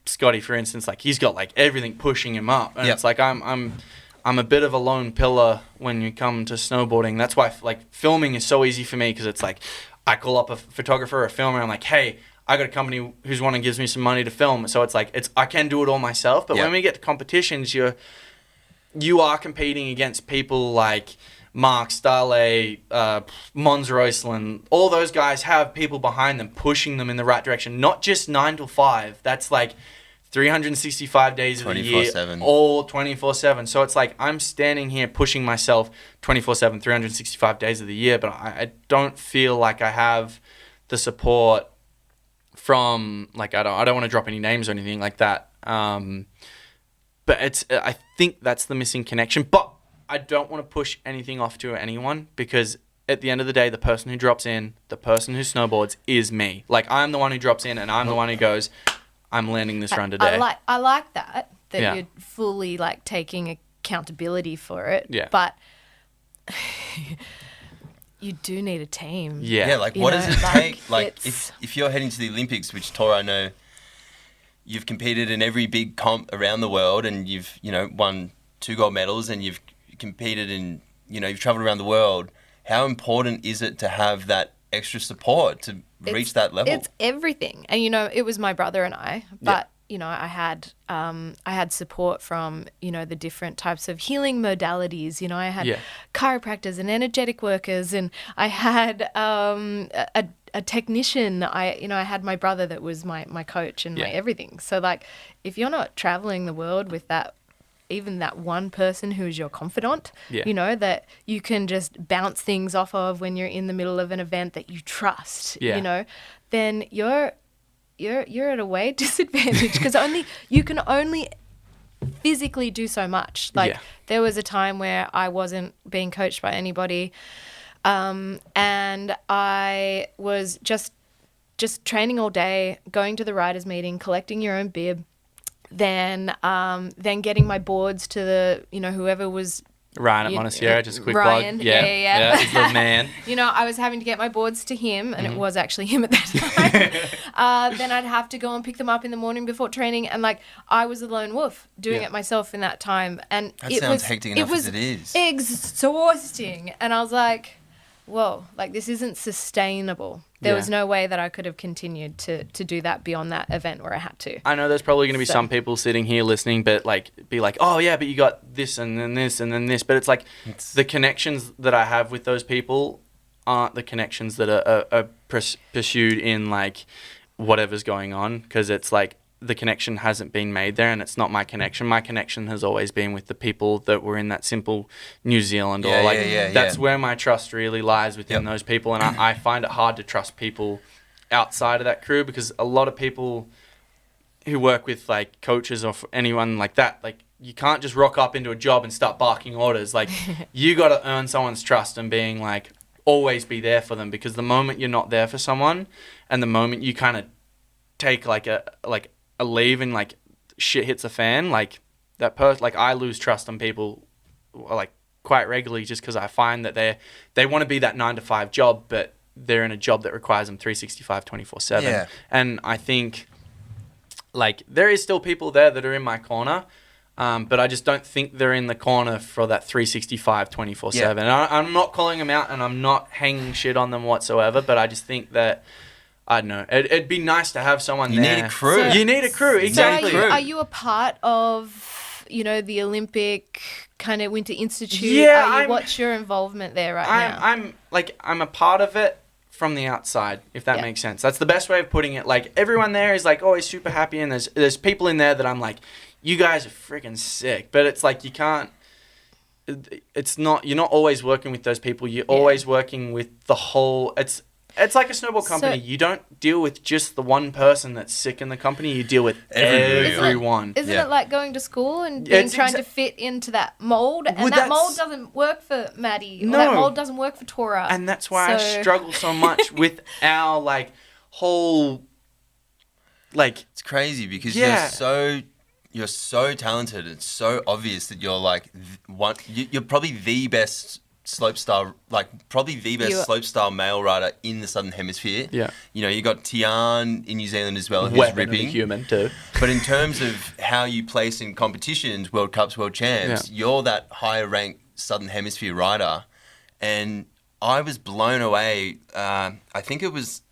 Scotty, for instance, like, he's got, like, everything pushing him up. And it's like, I'm a bit of a lone pillar when you come to snowboarding. That's why, like, filming is so easy for me, because it's like, I call up a photographer or a filmer, and I'm like, hey, I got a company who's one and gives me some money to film. So it's like, I can do it all myself. But when we get to competitions, you are competing against people like Mark, Starley, Mons Roysland. All those guys have people behind them pushing them in the right direction. Not just 9 to 5. That's like 365 days of the year, 24/7. all 24/7. So it's like I'm standing here pushing myself 24/7, 365 days of the year, but I don't feel like I have the support from like I don't want to drop any names or anything like that. But I think that's the missing connection. But I don't want to push anything off to anyone, because at the end of the day, the person who drops in, the person who snowboards is me. Like, I'm the one who drops in, and I'm the one who goes, I'm landing this run today. I like that Yeah. you're fully like taking accountability for it. Yeah. But you do need a team. Yeah, like what does it take? Like if you're heading to the Olympics, which Tora, I know you've competed in every big comp around the world, and you've won 2 gold medals, and you've competed in you've traveled around the world. How important is it to have that extra support to reach that level? It's everything, and it was my brother and I, but I had support from the different types of healing modalities. I had chiropractors and energetic workers, and I had a technician. I had my brother that was my coach and my everything. So like, if you're not traveling the world with that, even that one person who is your confidant, that you can just bounce things off of when you're in the middle of an event that you trust, then you're at a way disadvantage, because you can only physically do so much. Like there was a time where I wasn't being coached by anybody, and I was just training all day, going to the riders meeting, collecting your own bib, then getting my boards to the whoever was Ryan at Montesierra, just a quick Ryan, plug. yeah. He's the man. I was having to get my boards to him, and it was actually him at that time. Then I'd have to go and pick them up in the morning before training, and like I was a lone wolf doing it myself in that time, and that sounds hectic enough as it is. Exhausting, and I was like, whoa, like this isn't sustainable. There was no way that I could have continued to do that beyond that event where I had to. I know there's probably going to be some people sitting here listening, but be like, oh yeah, but you got this and then this and then this. But it's like the connections that I have with those people aren't the connections that are pursued in like whatever's going on, because it's like the connection hasn't been made there, and it's not my connection. My connection has always been with the people that were in that simple New Zealand, or that's where my trust really lies, within those people. And I find it hard to trust people outside of that crew, because a lot of people who work with like coaches or anyone like that, like you can't just rock up into a job and start barking orders. Like you got to earn someone's trust and being like, always be there for them, because the moment you're not there for someone, and the moment you kind of take like a leave and like shit hits a fan, like that person, like I lose trust on people like quite regularly, just because I find that they want to be that 9-to-5 job, but they're in a job that requires them 365 24/7. And I think like there is still people there that are in my corner, but I just don't think they're in the corner for that 365 24/7. And I'm not calling them out, and I'm not hanging shit on them whatsoever, but I just think that I don't know. It'd be nice to have someone there. You need a crew. You need a crew, exactly. So are you a part of, the Olympic kind of Winter Institute? Yeah. What's your involvement there now? I'm a part of it from the outside, if that makes sense. That's the best way of putting it. Like everyone there is like always super happy, and there's people in there that I'm like, you guys are freaking sick. But it's like you can't. It's not. You're not always working with those people. You're always working with the whole. It's like a snowboard company. You don't deal with just the one person that's sick in the company. You deal with everyone. Isn't it like going to school and trying to fit into that mold? And that mold doesn't work for Matty. No. Or that mold doesn't work for Tora. And that's why I struggle so much with our like whole like. It's crazy because you're so talented. It's so obvious that you're like you're probably the best slopestyle, like probably the best slopestyle male rider in the Southern Hemisphere. Yeah. You got Tian in New Zealand as well, who's Weapon ripping. Of a human too. But in terms of how you place in competitions, World Cups, World Champs, you're that higher ranked Southern Hemisphere rider. And I was blown away. I think it was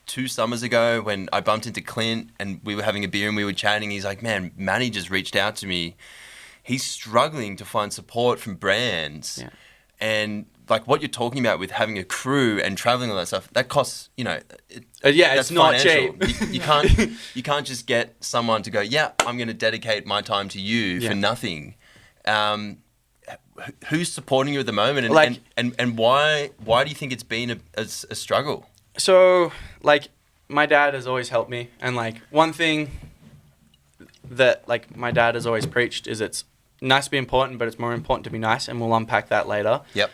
2 summers ago when I bumped into Clint and we were having a beer and we were chatting. He's like, man, Matty just reached out to me. He's struggling to find support from brands. Yeah. And like what you're talking about with having a crew and traveling and all that stuff, that costs, it's not cheap. You can't just get someone to go, I'm going to dedicate my time to you for nothing. Who's supporting you at the moment, and why do you think it's been a struggle? So like my dad has always helped me, and like one thing that like my dad has always preached is it's nice to be important, but it's more important to be nice, and we'll unpack that later. Yep.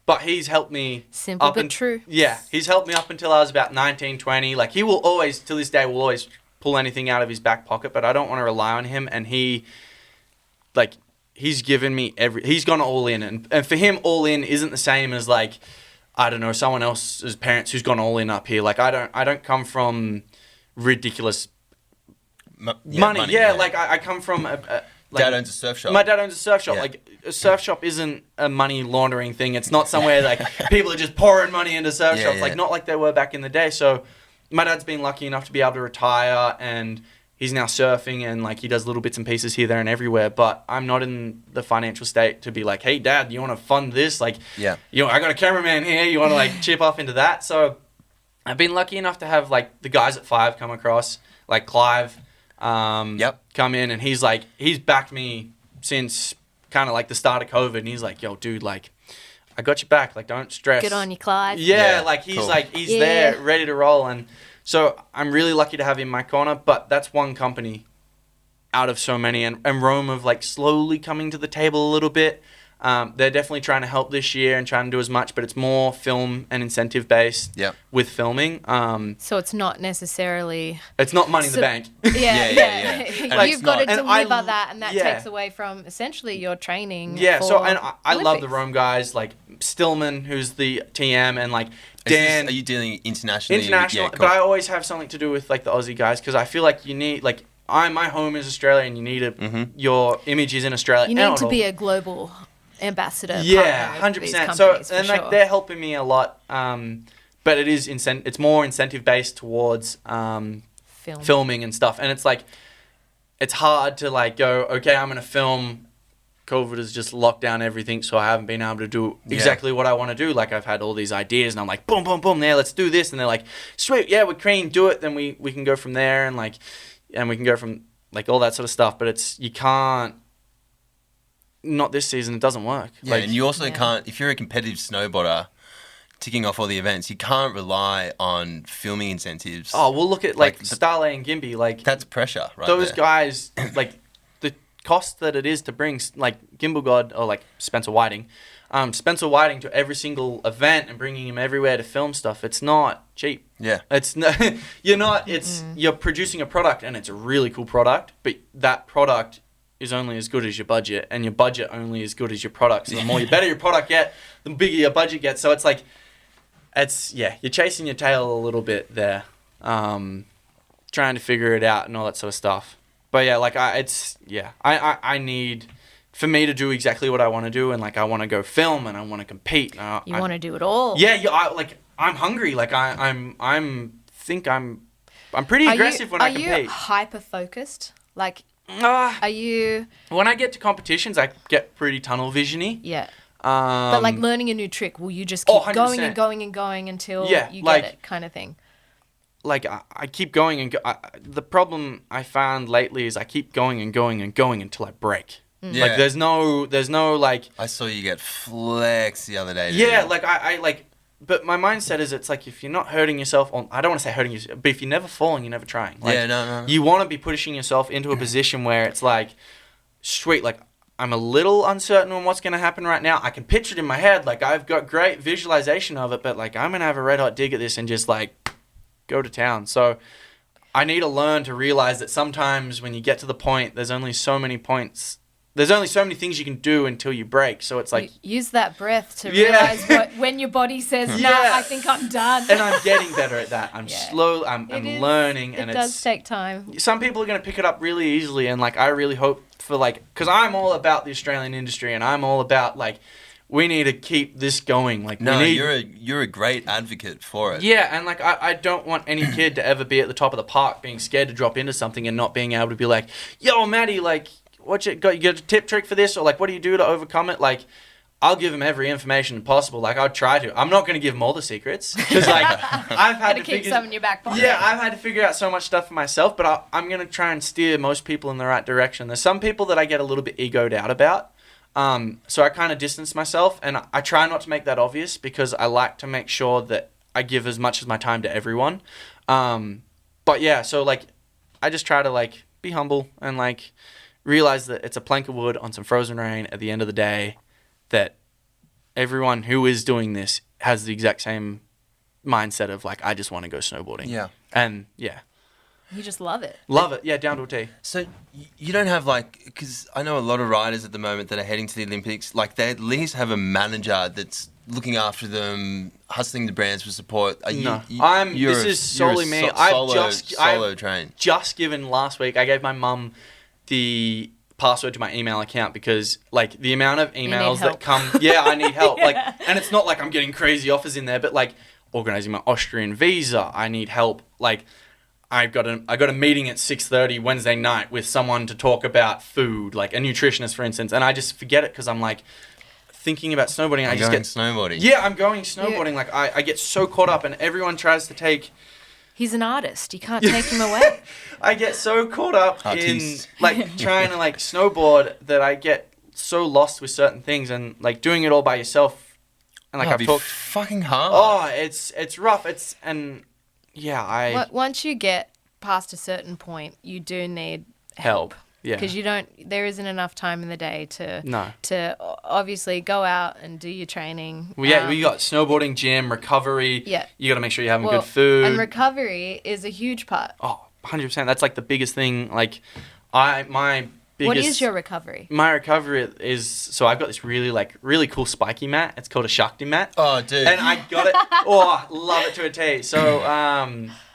But he's helped me Simple but true. Yeah, he's helped me up until I was about 19, 20. Like he will always, to this day, will always pull anything out of his back pocket, but I don't want to rely on him. And he's given me he's gone all in, and for him, all in isn't the same as like, I don't know, someone else's parents who's gone all in up here. Like I don't come from ridiculous money. Yeah, like I come from like, Dad owns a surf shop. My dad owns a surf shop. Yeah. Like a surf shop isn't a money laundering thing. It's not somewhere like people are just pouring money into surf shops. Like not like they were back in the day. So my dad's been lucky enough to be able to retire, and he's now surfing, and like he does little bits and pieces here, there, and everywhere. But I'm not in the financial state to be like, hey, Dad, you want to fund this? Like, I got a cameraman here. You want to like chip off into that? So I've been lucky enough to have like the guys at Five come across, like Clive. Come in, and he's backed me since kind of like the start of COVID, and he's like, yo, dude, like I got your back, like don't stress. Good on you, Clive. Yeah, like he's cool. He's there ready to roll, and so I'm really lucky to have him in my corner. But that's one company out of so many, and Rome have like slowly coming to the table a little bit. They're definitely trying to help this year and trying to do as much, but it's more film and incentive based with filming. So it's not necessarily... It's not money in the bank. Yeah. You've got to deliver that, and that yeah. takes away from essentially your training. Yeah, for I love the Olympics. Rome guys, like Stillman, who's the TM, and like Dan. Are you dealing internationally? International, Yeah, cool. but I always have something to do with like the Aussie guys, because I feel like you need, like, my home is Australia, and you need your image is in Australia. You need to be a global ambassador. Yeah, 100%. So and like sure. they're helping me a lot. But it is it's more incentive based towards filming and stuff. And it's like it's hard to like go, okay, I'm gonna film. COVID has just locked down everything, so I haven't been able to do exactly what I want to do. Like I've had all these ideas, and I'm like, boom, boom, boom, there, let's do this. And they're like, sweet, yeah, we're keen, do it. Then we can go from there, and we can go from like all that sort of stuff. But it's you can't. Not this season. It doesn't work. Yeah, and you also can't, if you're a competitive snowboarder, ticking off all the events, you can't rely on filming incentives. Oh, we'll look at like Starlay and Gimby. Like that's pressure, right? Those guys, like the cost that it is to bring like Gimbal God or like Spencer Whiting to every single event and bringing him everywhere to film stuff. It's not cheap. Yeah, it's not. You're not. It's you're producing a product, and it's a really cool product, but that product is only as good as your budget, and your budget only as good as your product. So the better your product get, the bigger your budget gets. So it's like, you're chasing your tail a little bit there, trying to figure it out and all that sort of stuff. But yeah, like I need, for me to do exactly what I want to do, and like I want to go film and I want to compete. You want to do it all. Yeah, I'm hungry. Like I'm pretty aggressive when I compete. Are you hyper focused? Like. Are you... When I get to competitions, I get pretty tunnel vision-y. Yeah. But like learning a new trick, will you just keep going and going and going until you get it kind of thing? Like I keep going and the problem I found lately is I keep going and going and going until I break. Yeah. Like there's no like... I saw you get flexed the other day. Yeah, like I like... But my mindset is it's like if you're not hurting yourself, I don't want to say hurting yourself, but if you're never falling, you're never trying. Like, no. You want to be pushing yourself into a position where it's like, sweet, like I'm a little uncertain on what's going to happen right now. I can picture it in my head. Like I've got great visualization of it, but like I'm going to have a red hot dig at this and just like go to town. So I need to learn to realize that sometimes when you get to the point, there's only so many points. There's only so many things you can do until you break. So it's like... Use that breath to realize when your body says, I think I'm done. And I'm getting better at that. I'm slow. I'm learning. It does take time. Some people are going to pick it up really easily. And like, I really hope for like... Because I'm all about the Australian industry. And I'm all about like... We need to keep this going. Like, you're a great advocate for it. Yeah, and like I don't want any kid to ever be at the top of the park being scared to drop into something and not being able to be like, yo, Matty, like... You got a tip trick for this, or like what do you do to overcome it? Like I'll give them every information possible. Like I'll try to. I'm not going to give them all the secrets because like I've had to keep some in your back pocket. Yeah, I've had to figure out so much stuff for myself, but I'm going to try and steer most people in the right direction. There's some people that I get a little bit egoed out about, so I kind of distance myself, and I try not to make that obvious because I like to make sure that I give as much as my time to everyone. But yeah, so like I just try to like be humble and like realize that it's a plank of wood on some frozen rain at the end of the day, that everyone who is doing this has the exact same mindset of like, I just want to go snowboarding. Yeah. And yeah. You just love it. Love it. Yeah, down to a T. So you don't have like, because I know a lot of riders at the moment that are heading to the Olympics, like they at least have a manager that's looking after them, hustling the brands for support. No, this is solely me. Solo train. Just given last week, I gave my mum the password to my email account because like the amount of emails that come, I need help. Like, and it's not like I'm getting crazy offers in there, but like organizing my Austrian visa, I need help. Like, I got a meeting at 6:30 Wednesday night with someone to talk about food, like a nutritionist, for instance, and I just forget it because I'm like thinking about snowboarding. I just get snowboarding. Yeah, I'm going snowboarding. Yeah. Like I get so caught up, and everyone tries to take. He's an artist. You can't take him away. I get so caught up in like trying to like snowboard that I get so lost with certain things, and like doing it all by yourself. And like I've talked, fucking hard. Oh, it's rough. Once you get past a certain point, you do need help. Yeah. Because there isn't enough time in the day to obviously go out and do your training. Well, we got snowboarding, gym, recovery. Yeah. You got to make sure you're having good food. And recovery is a huge part. Oh, 100%. That's like the biggest thing. Like, what is your recovery? My recovery is, so I've got this really cool spiky mat. It's called a Shakti mat. Oh, dude. And I got it. Oh, love it to a T. So,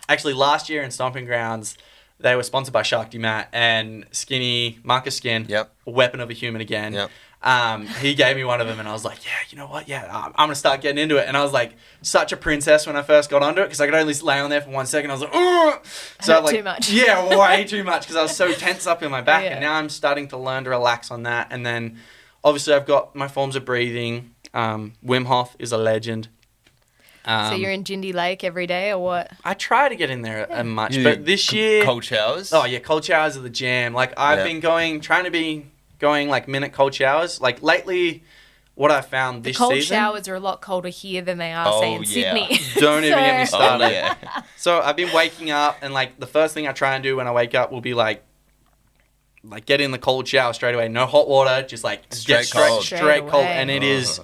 actually last year in Stomping Grounds, they were sponsored by Shakti Mat, and Skinny, Marcus Skin, Weapon of a Human again. Yep. He gave me one of them, and I was like, yeah, you know what? Yeah, I'm going to start getting into it. And I was like, such a princess when I first got onto it, because I could only lay on there for 1 second. I was like, oh! So too much. Yeah, way too much, because I was so tense up in my back. And now I'm starting to learn to relax on that. And then, obviously, I've got my forms of breathing. Wim Hof is a legend. So you're in Jindy Lake every day, or what? I try to get in there much, but this year... Cold showers? Oh, yeah, cold showers are the jam. Like, I've been trying to be going, like, minute cold showers. Like, lately, what I found this season... Cold showers are a lot colder here than they are, say, in Sydney. Don't even get me started. Oh, yeah. So, I've been waking up, and, like, the first thing I try and do when I wake up will be, like get in the cold shower straight away. No hot water, just, like, straight cold. And it is...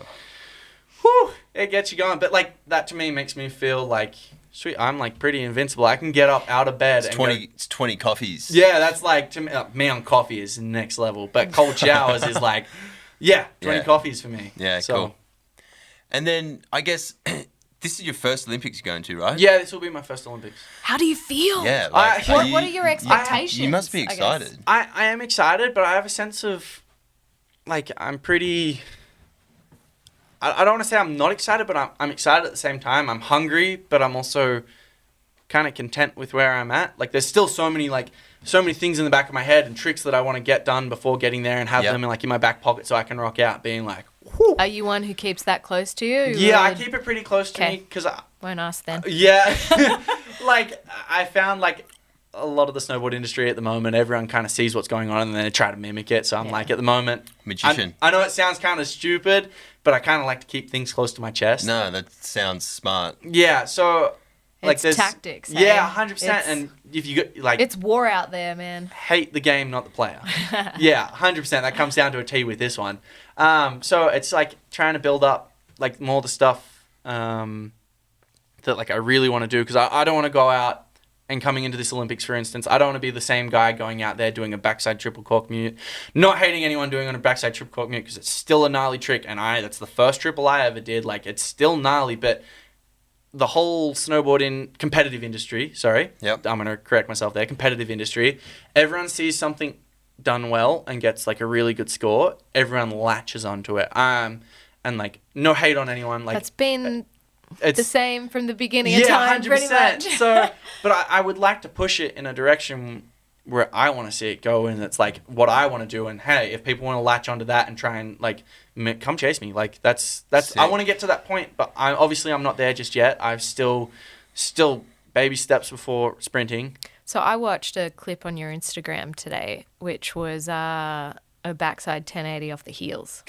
Whew, it gets you going. But, like, that to me makes me feel like, sweet, I'm, like, pretty invincible. I can get up out of bed. It's 20 coffees. Yeah, that's, like, to me, me on coffee is next level. But cold showers is, like, 20 coffees for me. Yeah, cool. And then, I guess, this is your first Olympics you're going to, right? Yeah, this will be my first Olympics. How do you feel? Yeah. Like, what are your expectations? You must be excited. I am excited, but I have a sense of, like, I'm pretty... I don't want to say I'm not excited, but I'm excited at the same time. I'm hungry, but I'm also kind of content with where I'm at. Like, there's still so many things in the back of my head and tricks that I want to get done before getting there and have them in my back pocket so I can rock out being like, whew. Are you one who keeps that close to you? Yeah, I keep it pretty close to me because I won't ask then. Yeah. Like, I found, like, a lot of the snowboard industry at the moment, everyone kind of sees what's going on and then they try to mimic it. So I'm like, at the moment... Magician. I know it sounds kind of stupid, but I kind of like to keep things close to my chest. No, that sounds smart. Yeah, so... like, it's tactics. Yeah, 100%. And if you get, like... It's war out there, man. Hate the game, not the player. Yeah, 100%. That comes down to a T with this one. So it's, like, trying to build up, like, more the stuff that, like, I really want to do. Because I don't want to go out and coming into this Olympics, for instance, I don't want to be the same guy going out there doing a backside triple cork mute. Not hating anyone doing on a backside triple cork mute because it's still a gnarly trick. And that's the first triple I ever did. Like, it's still gnarly, but... the whole snowboarding competitive industry, I'm going to correct myself there, competitive industry, everyone sees something done well and gets like a really good score, everyone latches onto it. And like, no hate on anyone. Like, that's been the same from the beginning of time, 100%. pretty much. So, but I would like to push it in a direction where I want to see it go, and it's like what I want to do. And hey, if people want to latch onto that and try and like come chase me, like that's sick. I want to get to that point, but I'm not there just yet. I've still baby steps before sprinting. So I watched a clip on your Instagram today, which was a backside 1080 off the heels.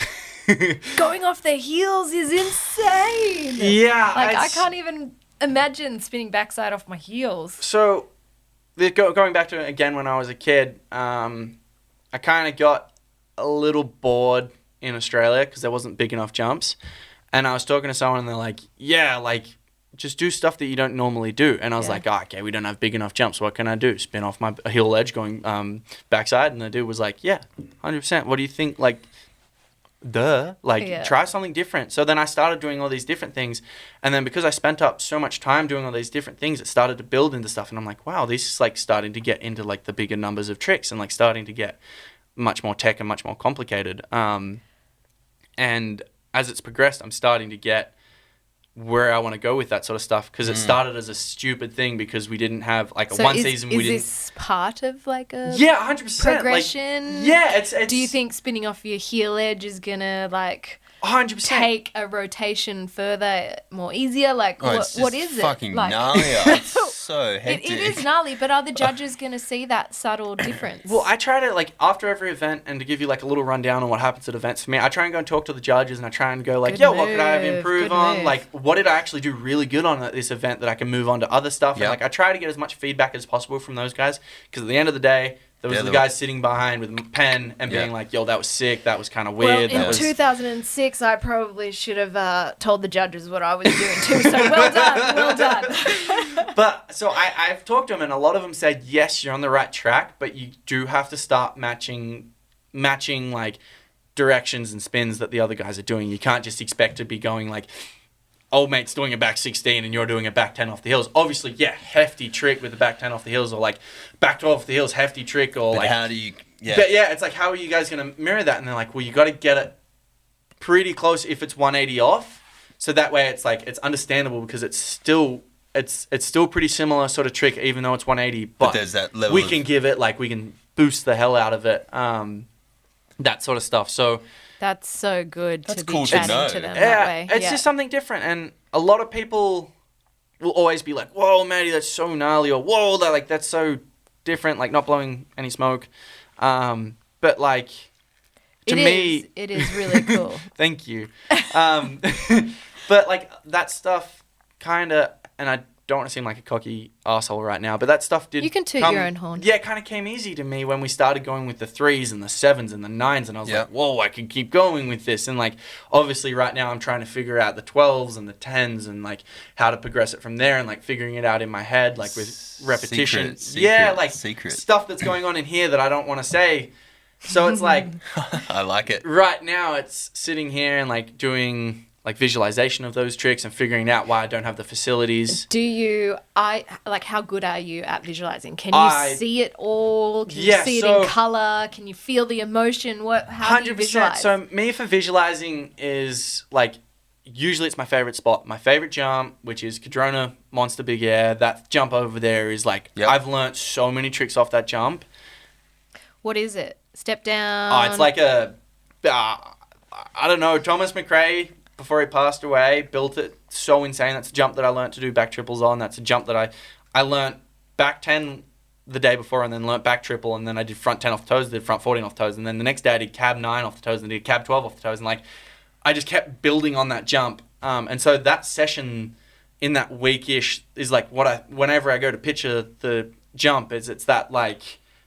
Going off the heels is insane. Yeah, like I can't even imagine spinning backside off my heels. So, going back to it again when I was a kid, I kind of got a little bored in Australia because there wasn't big enough jumps. And I was talking to someone and they're like, yeah, like, just do stuff that you don't normally do. And I was like, okay, we don't have big enough jumps. What can I do? Spin off my heel edge going backside? And the dude was like, yeah, 100%. What do you think? Like, try something different. So then I started doing all these different things. And then because I spent up so much time doing all these different things, it started to build into stuff. And I'm like, wow, this is like starting to get into like the bigger numbers of tricks and like starting to get much more tech and much more complicated. And as it's progressed, I'm starting to get where I want to go with that sort of stuff because it started as a stupid thing because we didn't have like season we didn't. Is this part of like a 100% progression? Like, yeah, it's. Do you think spinning off your heel edge is gonna like 100% take a rotation further more easier? Like what is it? Fucking like, gnarly. It's so hectic. It is gnarly, but are the judges gonna see that subtle difference? Well, I try to like after every event and to give you like a little rundown on what happens at events for me. I try and go and talk to the judges and I try and go like, what could I improve on? Like, what did I actually do really good on at this event that I can move on to other stuff? Yep. And like I try to get as much feedback as possible from those guys because at the end of the day. There was the guy sitting behind with a pen and being like, yo, that was sick. That was kind of weird. Well, in 2006, I probably should have told the judges what I was doing too. So well done. But so I've talked to them and a lot of them said, yes, you're on the right track, but you do have to start matching like directions and spins that the other guys are doing. You can't just expect to be going like, old mate's doing a back 16 and you're doing a back 10 off the hills. Obviously, hefty trick with the back 10 off the hills or like back 12 off the hills, hefty trick or but like... how do you... Yeah. But yeah, it's like, how are you guys going to mirror that? And they're like, well, you got to get it pretty close if it's 180 off. So that way it's like, it's understandable because it's still pretty similar sort of trick even though it's 180. But there's that level we can give it, like we can boost the hell out of it. That sort of stuff. So... That's so good That's to be cool to chatting know. to them that way. It's just something different. And a lot of people will always be like, whoa, Matty, that's so gnarly. Or, whoa, that's so different. Like, not blowing any smoke. But, like, to me... It is really cool. Thank you. But, like, that stuff kind of... And I don't want to seem like a cocky asshole right now, but that stuff did. You can toot your own horn. Yeah, it kind of came easy to me when we started going with the 3s and the 7s and the 9s, and I was like, whoa, I can keep going with this. And like, obviously, right now I'm trying to figure out the 12s and the 10s and like how to progress it from there, and like figuring it out in my head, like with repetition. Secret stuff that's going on in here that I don't want to say. So it's like, I like it. Right now, it's sitting here and like doing. Like visualization of those tricks and figuring out why I don't have the facilities. How good are you at visualizing? Can you see it all? Can you see it in color? Can you feel the emotion? How do you visualize? So me for visualizing is like, usually it's my favorite spot. My favorite jump, which is Cadrona Monster Big Air. That jump over there is like, I've learnt so many tricks off that jump. What is it? Step down? Oh, it's like I don't know, Thomas McRae, before he passed away, built it so insane. That's a jump that I learnt to do back triples on. That's a jump that I learnt back 10 the day before and then learnt back triple, and then I did front 10 off the toes, did front 14 off the toes, and then the next day I did cab 9 off the toes and did cab 12 off the toes, and like I just kept building on that jump. And so that session in that week-ish is like whenever I go to picture the jump, it's that like,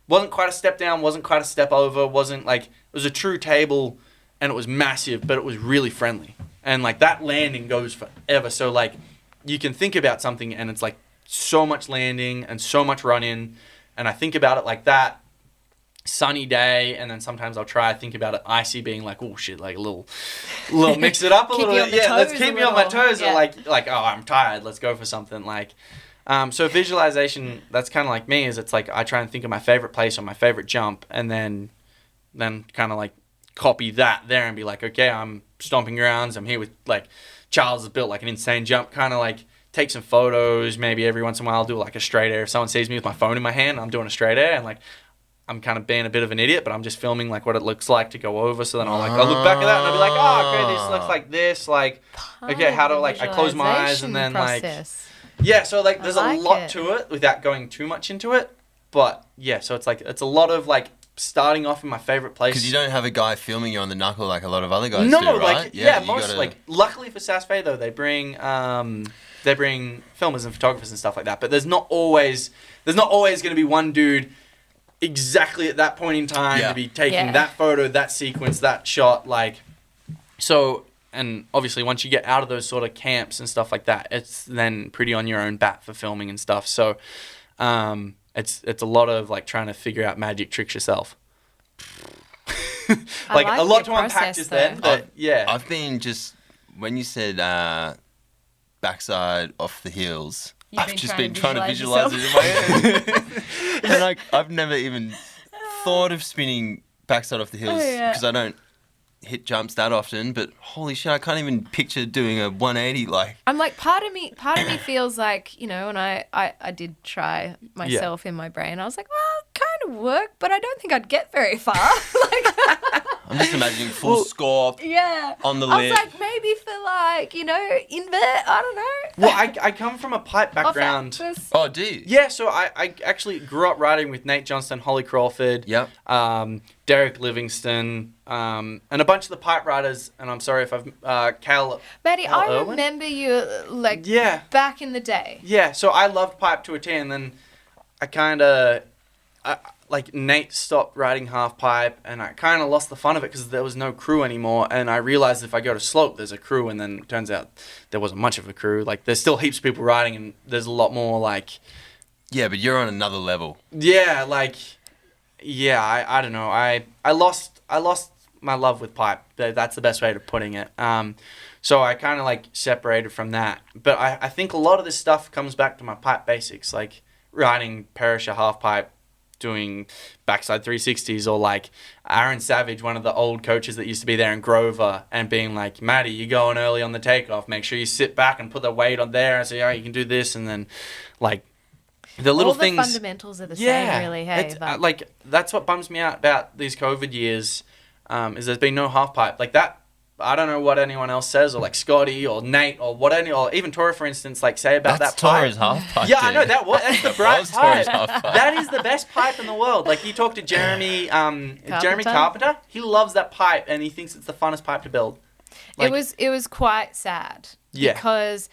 wasn't quite a step down, wasn't quite a step over, wasn't like, it was a true table and it was massive, but it was really friendly. And, like, that landing goes forever. So, like, you can think about something and it's, like, so much landing and so much run-in. And I think about it like that, sunny day, and then sometimes I'll try to think about it icy, being like, oh, shit, like, a little mix it up a little bit. Yeah, let's keep me on my toes. Yeah. Or, like, oh, I'm tired, let's go for something. Like, so visualization, that's kind of like me, is it's, like, I try and think of my favorite place or my favorite jump, and then kind of, like, copy that there and be like, okay, I'm stomping grounds, I'm here with like Charles has built like an insane jump, kind of like take some photos, maybe every once in a while I'll do like a straight air. If someone sees me with my phone in my hand, I'm doing a straight air and like I'm kind of being a bit of an idiot, but I'm just filming like what it looks like to go over. So then I'll look back at that and I'll be like, oh, okay, this looks like this, like okay, how do like I close my eyes and then process. Like yeah, so like there's a lot to it without going too much into it, but yeah, so it's like it's a lot of like starting off in my favorite place. Because you don't have a guy filming you on the knuckle like a lot of other guys do, right? Like, most, like, luckily for SASFE, though, they bring they bring filmers and photographers and stuff like that. But there's not always going to be one dude exactly at that point in time to be taking that photo, that sequence, that shot. Like, so, and obviously once you get out of those sort of camps and stuff like that, it's then pretty on your own bat for filming and stuff. So, it's a lot of like trying to figure out magic tricks yourself. like a lot to unpack just then. But I've been just, when you said backside off the heels, I've just been trying to visualize it in my head. And I've never even thought of spinning backside off the heels because I don't hit jumps that often. But holy shit, I can't even picture doing a 180 like. I'm like, part of me feels like, you know, and I did try myself in my brain. I was like, well, it kind of worked, but I don't think I'd get very far. I'm just imagining full score on the lip. I was like, maybe for like, you know, invert, I don't know. Well, I come from a pipe background. Oh, do you? Yeah, so I actually grew up riding with Nate Johnston, Holly Crawford, Derek Livingston, and a bunch of the pipe riders, and I'm sorry if I've, Cal Matty, I Irwin? remember you, like, back in the day. Yeah, so I loved pipe to a T, and then I kind of, like, Nate stopped riding half pipe, and I kind of lost the fun of it because there was no crew anymore, and I realized if I go to slope, there's a crew, and then it turns out there wasn't much of a crew. Like, there's still heaps of people riding, and there's a lot more, like... Yeah, but you're on another level. Yeah, like... Yeah, I don't know. I lost my love with pipe. That's the best way of putting it. So I kind of, like, separated from that. But I think a lot of this stuff comes back to my pipe basics, like riding Perisher half pipe, doing backside 360s, or like Aaron Savage, one of the old coaches that used to be there in Grover, and being like, Matty, you're going early on the takeoff. Make sure you sit back and put the weight on there and say, oh, you can do this. And then, like, the little all things. All the fundamentals are the same, really, hey? Like, that's what bums me out about these COVID years, is there's been no half pipe. Like that, I don't know what anyone else says, or like Scotty or Nate or or even Tora, for instance, like say about that's that pipe. Tora's half pipe. Yeah, I know that's the bright pipe. Half pipe. That is the best pipe in the world. Like, you talk to Jeremy Carpenter, he loves that pipe and he thinks it's the funnest pipe to build. Like, it was quite sad because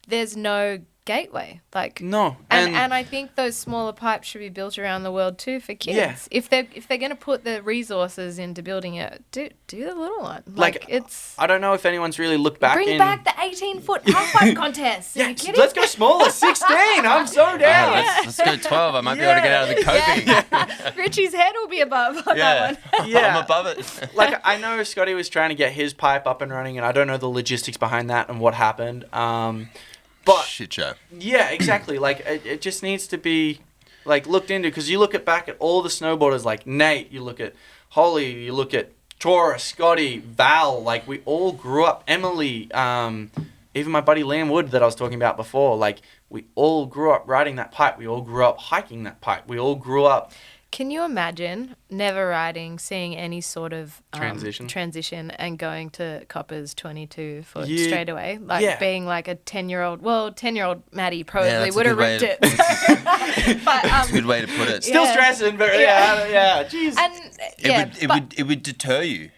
there's no gateway. Like, no, and I think those smaller pipes should be built around the world too for kids. Yeah. If they're going to put the resources into building it, do the little one. Like it's. I don't know if anyone's really looked back. Bring back the 18-foot half pipe contest. Are you kidding? Let's go smaller. 16. I'm so down. Let's go 12. I might be able to get out of the coping. Yeah. Richie's head will be above that one. Yeah, I'm above it. Like, I know Scotty was trying to get his pipe up and running, and I don't know the logistics behind that and what happened. But shit show. Yeah, exactly. Like, it just needs to be, like, looked into, because you look back at all the snowboarders, like Nate, you look at Holly, you look at Tora, Scotty, Val, like, we all grew up. Emily, even my buddy Liam Wood that I was talking about before, like, we all grew up riding that pipe. We all grew up hiking that pipe. We all grew up. Can you imagine never riding, seeing any sort of transition and going to Copper's 22-foot straight away? Like, being like a 10-year-old, 10-year-old Matty probably would have ripped it. That's a good way to put it. Still stressing, but jeez. And it would deter you.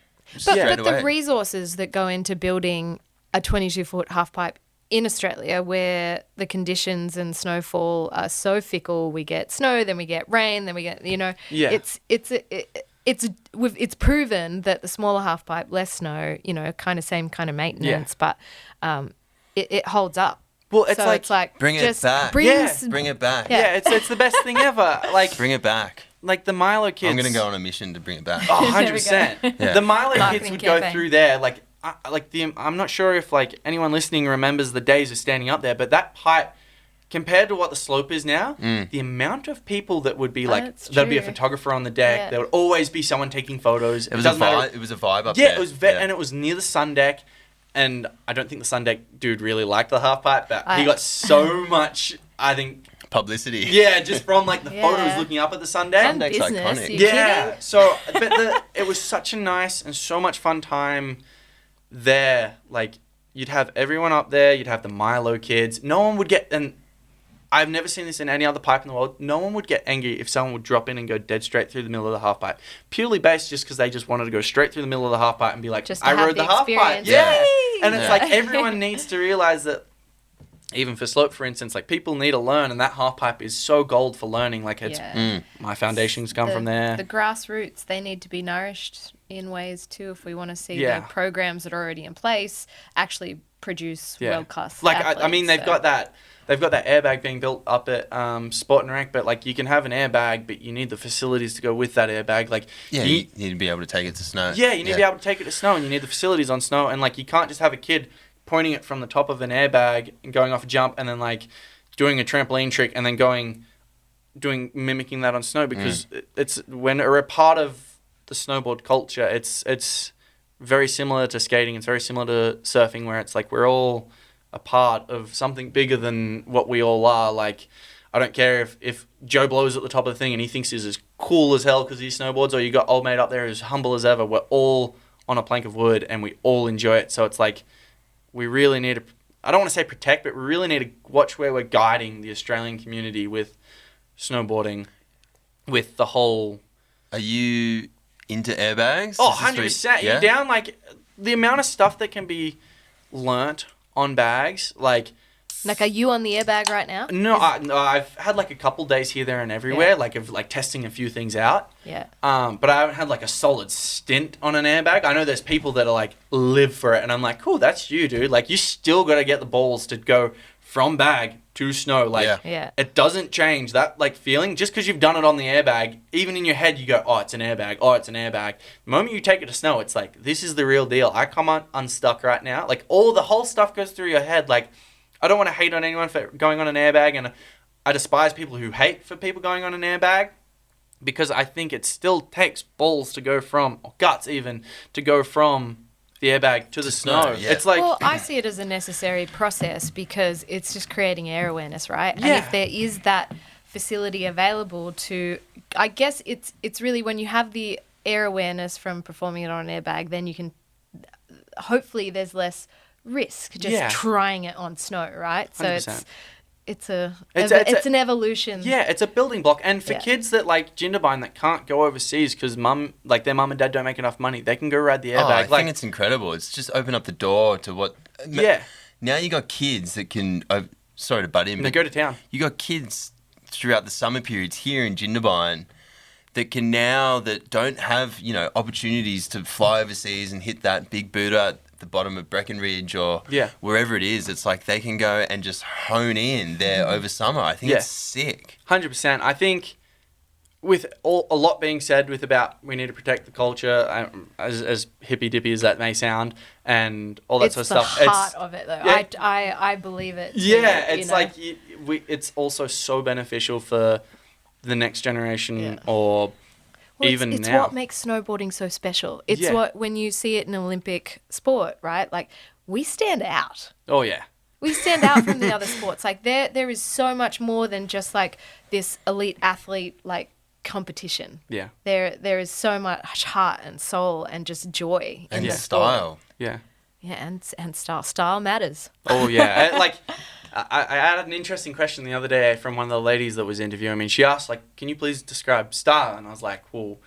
But the resources that go into building a 22-foot half pipe in Australia, where the conditions and snowfall are so fickle, we get snow, then we get rain, then we get, it's proven that the smaller half pipe, less snow, same kind of maintenance, but it holds up. Well, it's like bring it back. Bring it back. Yeah, it's the best thing ever. Like, bring it back. Like the Milo kids. I'm gonna go on a mission to bring it back. Oh, 100%. The Milo kids would go through there, like. I'm not sure if like anyone listening remembers the days of standing up there, but that pipe, compared to what the slope is now, the amount of people that would be like, there'd be a photographer on the deck, there would always be someone taking photos. It was a vibe up there. Yeah, it was, and it was near the sun deck, and I don't think the sun deck dude really liked the half pipe, but he got so much, I think, publicity. Yeah, just from like the photos looking up at the sun deck. And business, iconic. Yeah, so but it was such a nice and so much fun time there. Like, you'd have everyone up there, you'd have the Milo kids. No one would get, and I've never seen this in any other pipe in the world, no one would get angry if someone would drop in and go dead straight through the middle of the half pipe. Purely based just because they just wanted to go straight through the middle of the half pipe and be like, I rode the half pipe. Yeah. And it's like, everyone needs to realize that even for slope, for instance, like people need to learn, and that half pipe is so gold for learning. Like it's my foundations come from there. The grassroots, they need to be nourished in ways too if we want to see the programs that are already in place actually produce world class. Like athletes, I mean, they've got that airbag being built up at Sport and Rec, but like you can have an airbag, but you need the facilities to go with that airbag. Like you need to be able to take it to snow. Yeah, you need to be able to take it to snow, and you need the facilities on snow, and like you can't just have a kid pointing it from the top of an airbag and going off a jump and then like doing a trampoline trick and then mimicking that on snow, because it's when we're a part of the snowboard culture, it's very similar to skating, it's very similar to surfing, where it's like we're all a part of something bigger than what we all are. Like I don't care if Joe Blow's at the top of the thing and he thinks he's as cool as hell because he snowboards, or you got old mate up there who's humble as ever. We're all on a plank of wood and we all enjoy it. So it's like we really need to, I don't want to say protect, but we really need to watch where we're guiding the Australian community with snowboarding, with the whole... Are you into airbags? Oh, 100%. You're down, like, the amount of stuff that can be learnt on bags, like... Like, are you on the airbag right now? No, I've had like a couple days here, there, and everywhere, like of like testing a few things out. Yeah. But I haven't had like a solid stint on an airbag. I know there's people that are like live for it, and I'm like, cool, that's you, dude. Like, you still got to get the balls to go from bag to snow. Like, it doesn't change that like feeling just because you've done it on the airbag. Even in your head, you go, oh, it's an airbag. Oh, it's an airbag. The moment you take it to snow, it's like, this is the real deal. I come on unstuck right now. Like, the whole stuff goes through your head. Like, I don't want to hate on anyone for going on an airbag, and I despise people who hate for people going on an airbag, because I think it still takes balls to go from, or guts even, to go from the airbag to the snow. Yeah. It's like... Well, I see it as a necessary process because it's just creating air awareness, right? Yeah. And if there is that facility available to... I guess it's really when you have the air awareness from performing it on an airbag, then you can... Hopefully there's less... risk just trying it on snow, right? So 100%. it's an evolution. Yeah, it's a building block. And for kids that like Jindabyne that can't go overseas because their mum and dad don't make enough money, they can go ride the airbag. I think it's incredible. It's just open up the door to what... Yeah. Now you got kids that can... sorry to butt in, They but go to town. You got kids throughout the summer periods here in Jindabyne that can now, that don't have, opportunities to fly overseas and hit that big boot at the bottom of Breckenridge or wherever it is. It's like they can go and just hone in there over summer. I think it's sick. 100%. I think with a lot being said with about we need to protect the culture, as hippy-dippy as that may sound, and all that sort of stuff. It's the heart of it, though. Yeah. I believe it. Yeah, it's like it's also so beneficial for the next generation or... Well, even it's now. what makes snowboarding so special. It's what, when you see it in an Olympic sport, right? Like, we stand out. Oh, yeah. We stand out from the other sports. Like, there is so much more than just, like, this elite athlete, like, competition. Yeah. There is so much heart and soul and just joy in and the style. sport. Yeah. Yeah, and style. Style matters. Oh, yeah. I had an interesting question the other day from one of the ladies that was interviewing me. And she asked, like, can you please describe style? And I was like, well,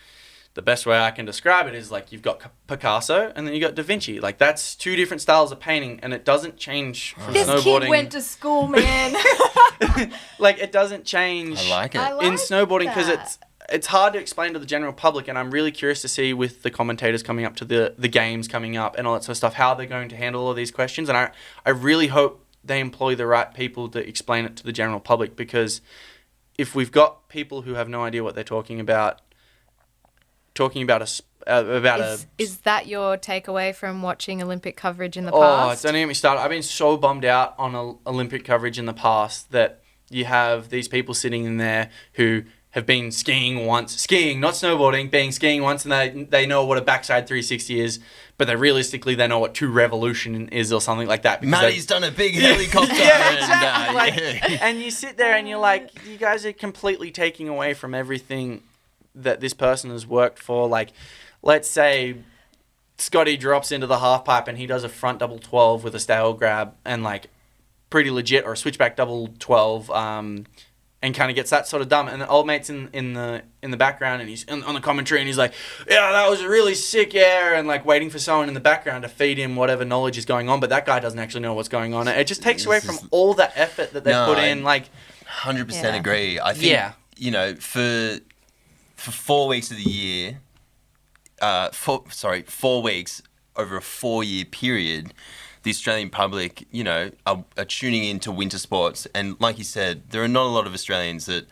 the best way I can describe it is, like, you've got Picasso and then you got Da Vinci. Like, that's two different styles of painting, and it doesn't change for this snowboarding. Kid went to school, man. Like, it doesn't change I like it. in snowboarding because it's hard to explain to the general public, and I'm really curious to see with the commentators coming up to the games coming up and all that sort of stuff, how they're going to handle all these questions. And I really hope they employ the right people to explain it to the general public, because if we've got people who have no idea what they're talking about Is that your takeaway from watching Olympic coverage in the Oh, past? don't even get me started. I've been so bummed out on Olympic coverage in the past that you have these people sitting in there who have been skiing, not snowboarding, skiing once, and they know what a backside 360 is, but they know what two revolution is or something like that. Matty's done a big helicopter. Exactly. And you sit there and you're like, you guys are completely taking away from everything that this person has worked for. Like, let's say Scotty drops into the half pipe and he does a front double 12 with a stale grab and like pretty legit, or a switchback double 12, and kind of gets that sort of dumb. And the old mate's in the background, and he's on the commentary, and he's like, yeah, that was really sick, yeah, and like waiting for someone in the background to feed him whatever knowledge is going on, but that guy doesn't actually know what's going on. It just takes away from all that effort that they've put in. Like, 100% agree. I think, you know, for 4 weeks of the year, 4 weeks over a 4-year period, the Australian public, you know, are tuning into winter sports. And like you said, there are not a lot of Australians that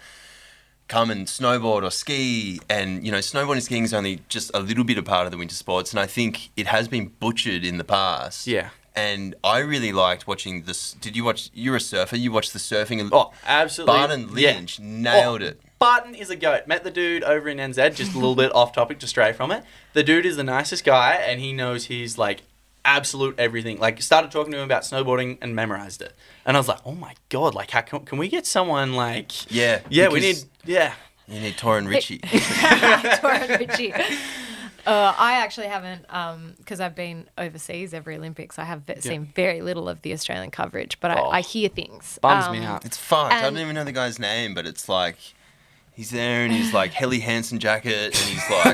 come and snowboard or ski. And, you know, snowboarding and skiing is only just a little bit a part of the winter sports. And I think it has been butchered in the past. Yeah. And I really liked watching this. Did you watch? You're a surfer. You watched the surfing. And oh, absolutely. Barton Lynch nailed it. Barton is a goat. Met the dude over in NZ, just a little bit off topic to stray from it. The dude is the nicest guy, and he knows he's like absolute everything. Like, started talking to him about snowboarding and memorized it. And I was like, oh my God, like, how can we get someone like... Yeah. We need... Yeah. You need Torrin Ritchie. Torrin Ritchie. I actually haven't, because I've been overseas every Olympics. I have seen very little of the Australian coverage, but I hear things. Bums me out. It's fucked. I don't even know the guy's name, but it's like... He's there and he's like Helly Hansen jacket and he's like,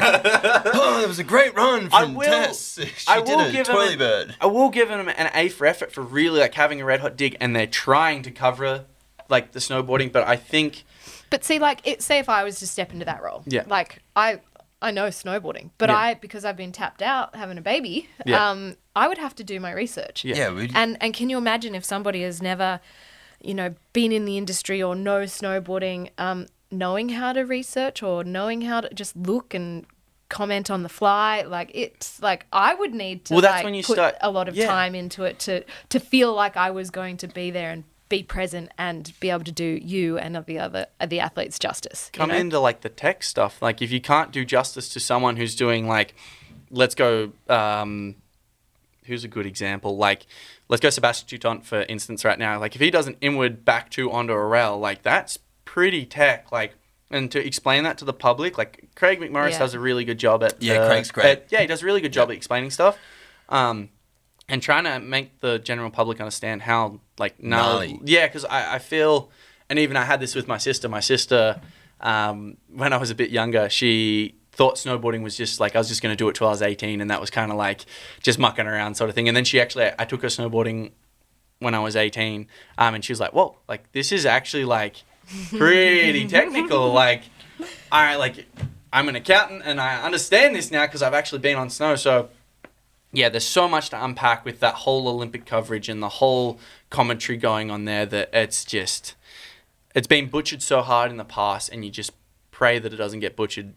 oh, it was a great run from Tess. She did a twirly bird. I will give him an A for effort for really like having a red hot dig, and they're trying to cover like the snowboarding, but I think... But see, like, say if I was to step into that role. Yeah. Like, I know snowboarding, but because I've been tapped out having a baby, I would have to do my research. Yeah. And can you imagine if somebody has never, you know, been in the industry or knows snowboarding, knowing how to research or knowing how to just look and comment on the fly, like it's like I would need to that's when you put start a lot of time into it to feel like I was going to be there and be present and be able to do you and the athletes justice. Come into like the tech stuff. Like if you can't do justice to someone who's doing like, let's go, who's a good example? Like let's go Sebastian Toutant for instance right now. Like if he does an inward back two onto a rail, like that's pretty tech, like, and to explain that to the public, like Craig McMorris does a really good job at Craig's great. He does a really good job at explaining stuff, and trying to make the general public understand how like gnarly. Yeah, because I feel, and even I had this with my sister. My sister, when I was a bit younger, she thought snowboarding was just like I was just going to do it till I was 18, and that was kind of like just mucking around sort of thing. And then I took her snowboarding when I was 18, and she was like, "Whoa, like this is actually like." Pretty technical. Like, like I'm an accountant and I understand this now because I've actually been on snow. So yeah, there's so much to unpack with that whole Olympic coverage and the whole commentary going on there that it's been butchered so hard in the past, and you just pray that it doesn't get butchered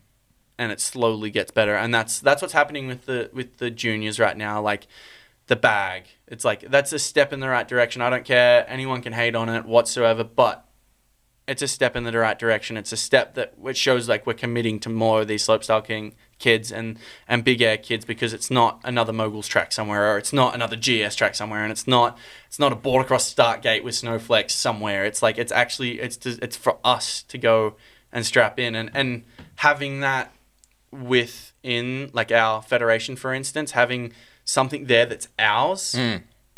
and it slowly gets better. And that's what's happening with the juniors right now. Like the bag, it's like that's a step in the right direction. I don't care, anyone can hate on it whatsoever, but it's a step in the right direction. It's a step which shows like we're committing to more of these slopestyle king kids and big air kids, because it's not another moguls track somewhere, or it's not another GS track somewhere, and it's not a board across start gate with snowflakes somewhere. It's like it's for us to go and strap in, and having that within like our federation, for instance, having something there that's ours.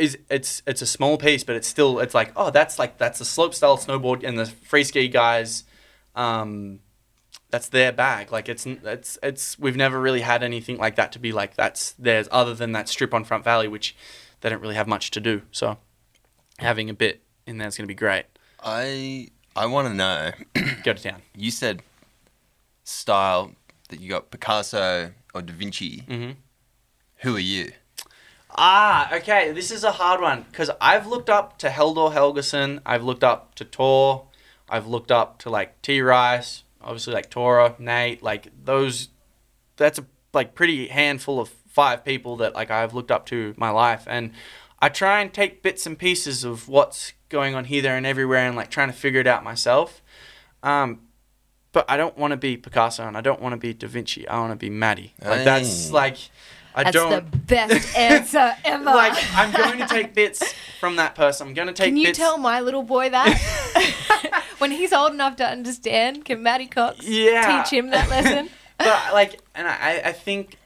It's a small piece, but it's like, oh, that's the slopestyle snowboard and the free ski guys, that's their bag. Like it's we've never really had anything like that to be like that's theirs, other than that strip on Front Valley, which they don't really have much to do. So having a bit in there is going to be great. I want to know. Go to town. You said style that you got Picasso or Da Vinci. Mm-hmm. Who are you? Okay. This is a hard one because I've looked up to Heldor Helgeson. I've looked up to Tor. I've looked up to like T. Rice. Obviously, like Tora, Nate. Like those. That's a like pretty handful of 5 people that like I've looked up to my life, and I try and take bits and pieces of what's going on here, there, and everywhere, and like trying to figure it out myself. But I don't want to be Picasso, and I don't want to be Da Vinci. I want to be Matty. Like that's like. That's the best answer ever. Like, I'm going to take bits from that person. I'm going to take Can you bits... tell my little boy that? When he's old enough to understand, can Matty Cox teach him that lesson? But, like, and I think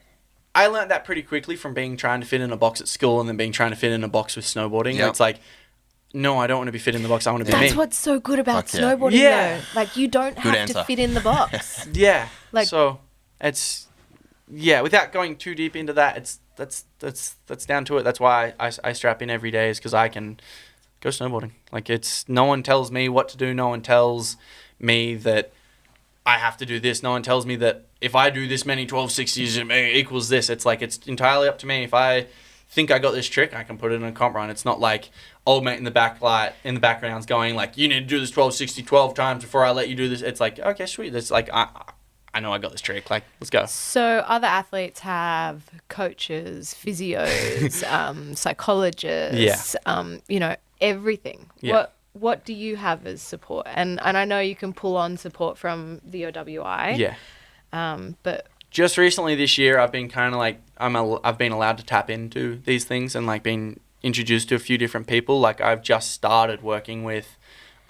I learned that pretty quickly from trying to fit in a box at school and then trying to fit in a box with snowboarding. Yep. It's like, no, I don't want to be fit in the box. I want to be That's me. what's so good about Fuck yeah. snowboarding, Yeah. though. Like, you don't have answer. to fit in the box. Yeah. Like- So it's without going too deep into that, that's down to it. That's why I strap in every day, is because I can go snowboarding. Like, it's no one tells me what to do. No one tells me that I have to do this. No one tells me that if I do this many 1260s, it equals this. It's like, it's entirely up to me. If I think I got this trick, I can put it in a comp run. It's not like old mate in the background's going like, you need to do this 1260 12 times before I let you do this. It's like, okay, sweet. It's like, I know I got this trick. Like, let's go. So other athletes have coaches, physios, psychologists, you know, everything. Yeah. What do you have as support? And I know you can pull on support from the OWI. Yeah. But Just recently this year, I've been kind of like, I've been allowed to tap into these things and like been introduced to a few different people. Like, I've just started working with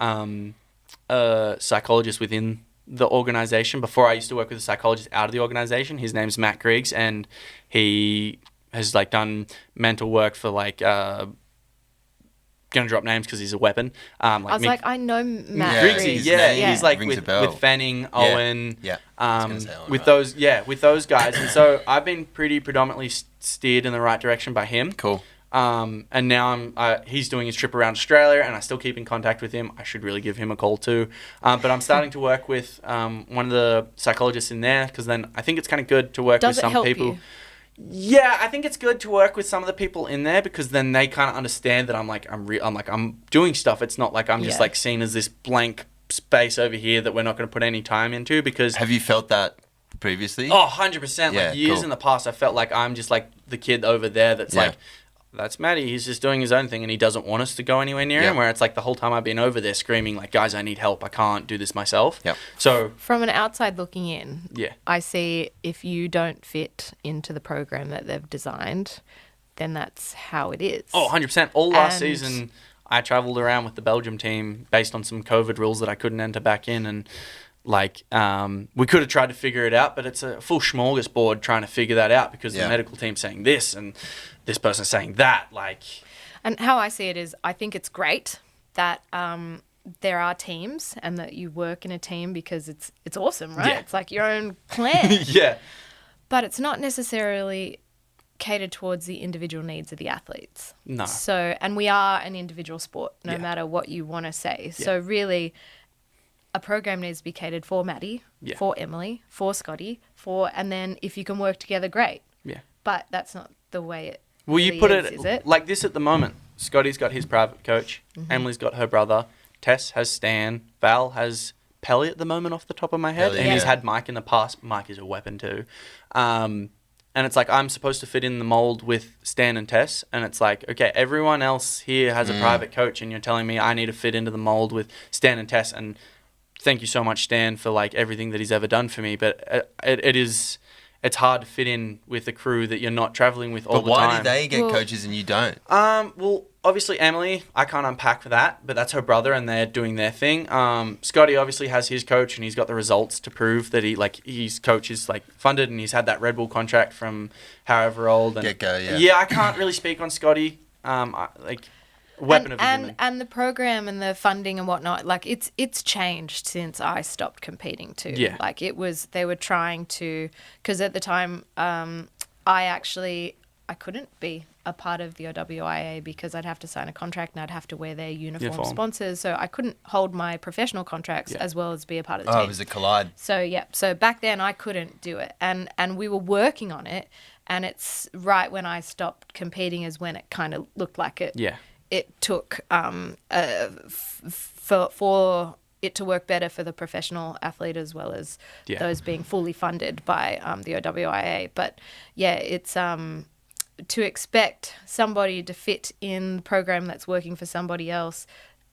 a psychologist within the organization. Before, I used to work with a psychologist out of the organization. His name's Matt Griggs, and he has like done mental work for like gonna drop names because he's a weapon. I was like, I know Matt Yeah, Griggs. his Yeah, name he's like rings a with bell. Fanning, Owen, Yeah. I was gonna say Owen, with right. those guys. And so I've been pretty predominantly steered in the right direction by him. Cool. And now he's doing his trip around Australia, and I still keep in contact with him. I should really give him a call too. But I'm starting to work with one of the psychologists in there, because then I think it's kind of good to work Does with it some help people. you? Yeah, I think it's good to work with some of the people in there, because then they kind of understand that I'm doing stuff. It's not like I'm just Yeah. like seen as this blank space over here that we're not going to put any time into, because Have you felt that previously? 100%. Yeah, Like, years cool. in the past, I felt like I'm just like the kid over there that's Yeah. like, that's Matty. He's just doing his own thing, and he doesn't want us to go anywhere near Yeah. him. Where it's like the whole time I've been over there screaming like, guys, I need help. I can't do this myself. Yep. So From an outside looking in, yeah, I see if you don't fit into the program that they've designed, then that's how it is. 100%. All last And- season, I travelled around with the Belgium team based on some COVID rules that I couldn't enter back in, and like we could have tried to figure it out, but it's a full smorgasbord trying to figure that out, because Yeah. the medical team's saying this and this person's saying that. Like, And how I see it is, I think it's great that there are teams and that you work in a team, because it's awesome, right? Yeah. It's like your own clan. yeah, But it's not necessarily catered towards the individual needs of the athletes. No. So, and we are an individual sport, no Yeah. matter what you want to say. So really, a program needs to be catered for Maddie, Yeah. for Emily, for Scotty, and then if you can work together, great. yeah. But that's not the way it Well, you really put is it it? like this at the moment. Scotty's got his private coach. Mm-hmm. Emily's got her brother. Tess has Stan. Val has Pelly at the moment, off the top of my head. Pelly, And he's yeah. had Mike in the past. Mike is a weapon too. And it's like, I'm supposed to fit in the mold with Stan and Tess. And it's like, okay, everyone else here has a private coach, and you're telling me I need to fit into the mold with Stan and Tess. And thank you so much, Stan, for like everything that he's ever done for me. But it's hard to fit in with a crew that you're not traveling with all But the why time. do they get Well- coaches and you don't? Well, obviously Emily, I can't unpack for that, but that's her brother, and they're doing their thing. Scotty obviously has his coach, and he's got the results to prove that his coach is like funded, and he's had that Red Bull contract from however old. And Get-go, yeah. Yeah, I can't really speak on Scotty. Weapon of a human. and the program and the funding and whatnot, like it's changed since I stopped competing too. Yeah. Like they were trying to, because at the time I couldn't be a part of the OWIA because I'd have to sign a contract and I'd have to wear their uniform sponsors, so I couldn't hold my professional contracts as well as be a part of the Oh, team. it was a collide. So back then I couldn't do it, and we were working on it, and it's right when I stopped competing is when it kind of looked like it. Yeah. It took for it to work better for the professional athlete as well as those being fully funded by the OWIA. But yeah, it's to expect somebody to fit in the program that's working for somebody else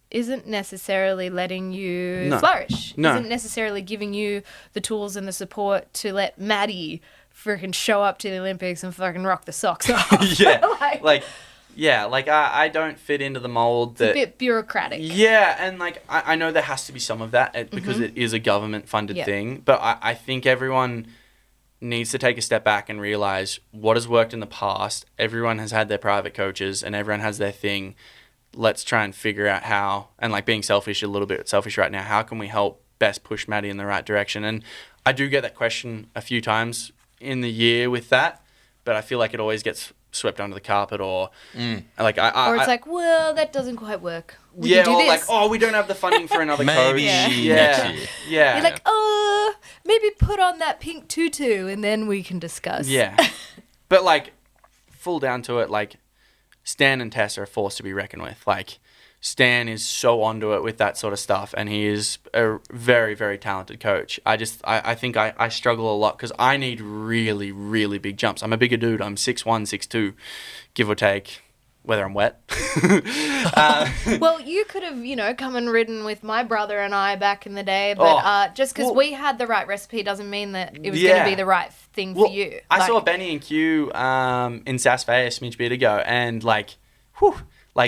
isn't necessarily letting you flourish. No. Isn't necessarily giving you the tools and the support to let Maddie freaking show up to the Olympics and fucking rock the socks off. Yeah. I don't fit into the mold It's a bit bureaucratic. Yeah, and I know there has to be some of that because it is a government funded thing, but I think everyone needs to take a step back and realize what has worked in the past. Everyone has had their private coaches and everyone has their thing. let's try and figure out how, and like being selfish, a little bit selfish right now, how can we help best push Matty in the right direction? And I do get that question a few times in the year with that, but I feel like it always gets swept under the carpet, or like or it's like, well, that doesn't quite work. We yeah, can do or this. like, oh, we don't have the funding for another Maybe coach. next year. Yeah. You're like, maybe put on that pink tutu and then we can discuss. Yeah. But like, full down to it, like, Stan and Tess are a force to be reckoned with. Like, Stan is so onto it with that sort of stuff, and he is a very, very talented coach. I think I struggle a lot because I need really, really big jumps. I'm a bigger dude. I'm 6'1", 6'2", give or take, whether I'm wet. Well, you could have, come and ridden with my brother and I back in the day, but just because we had the right recipe doesn't mean that it was going to be the right thing for you. I saw Benny and Q in Sass Bay a smidge bit ago, and like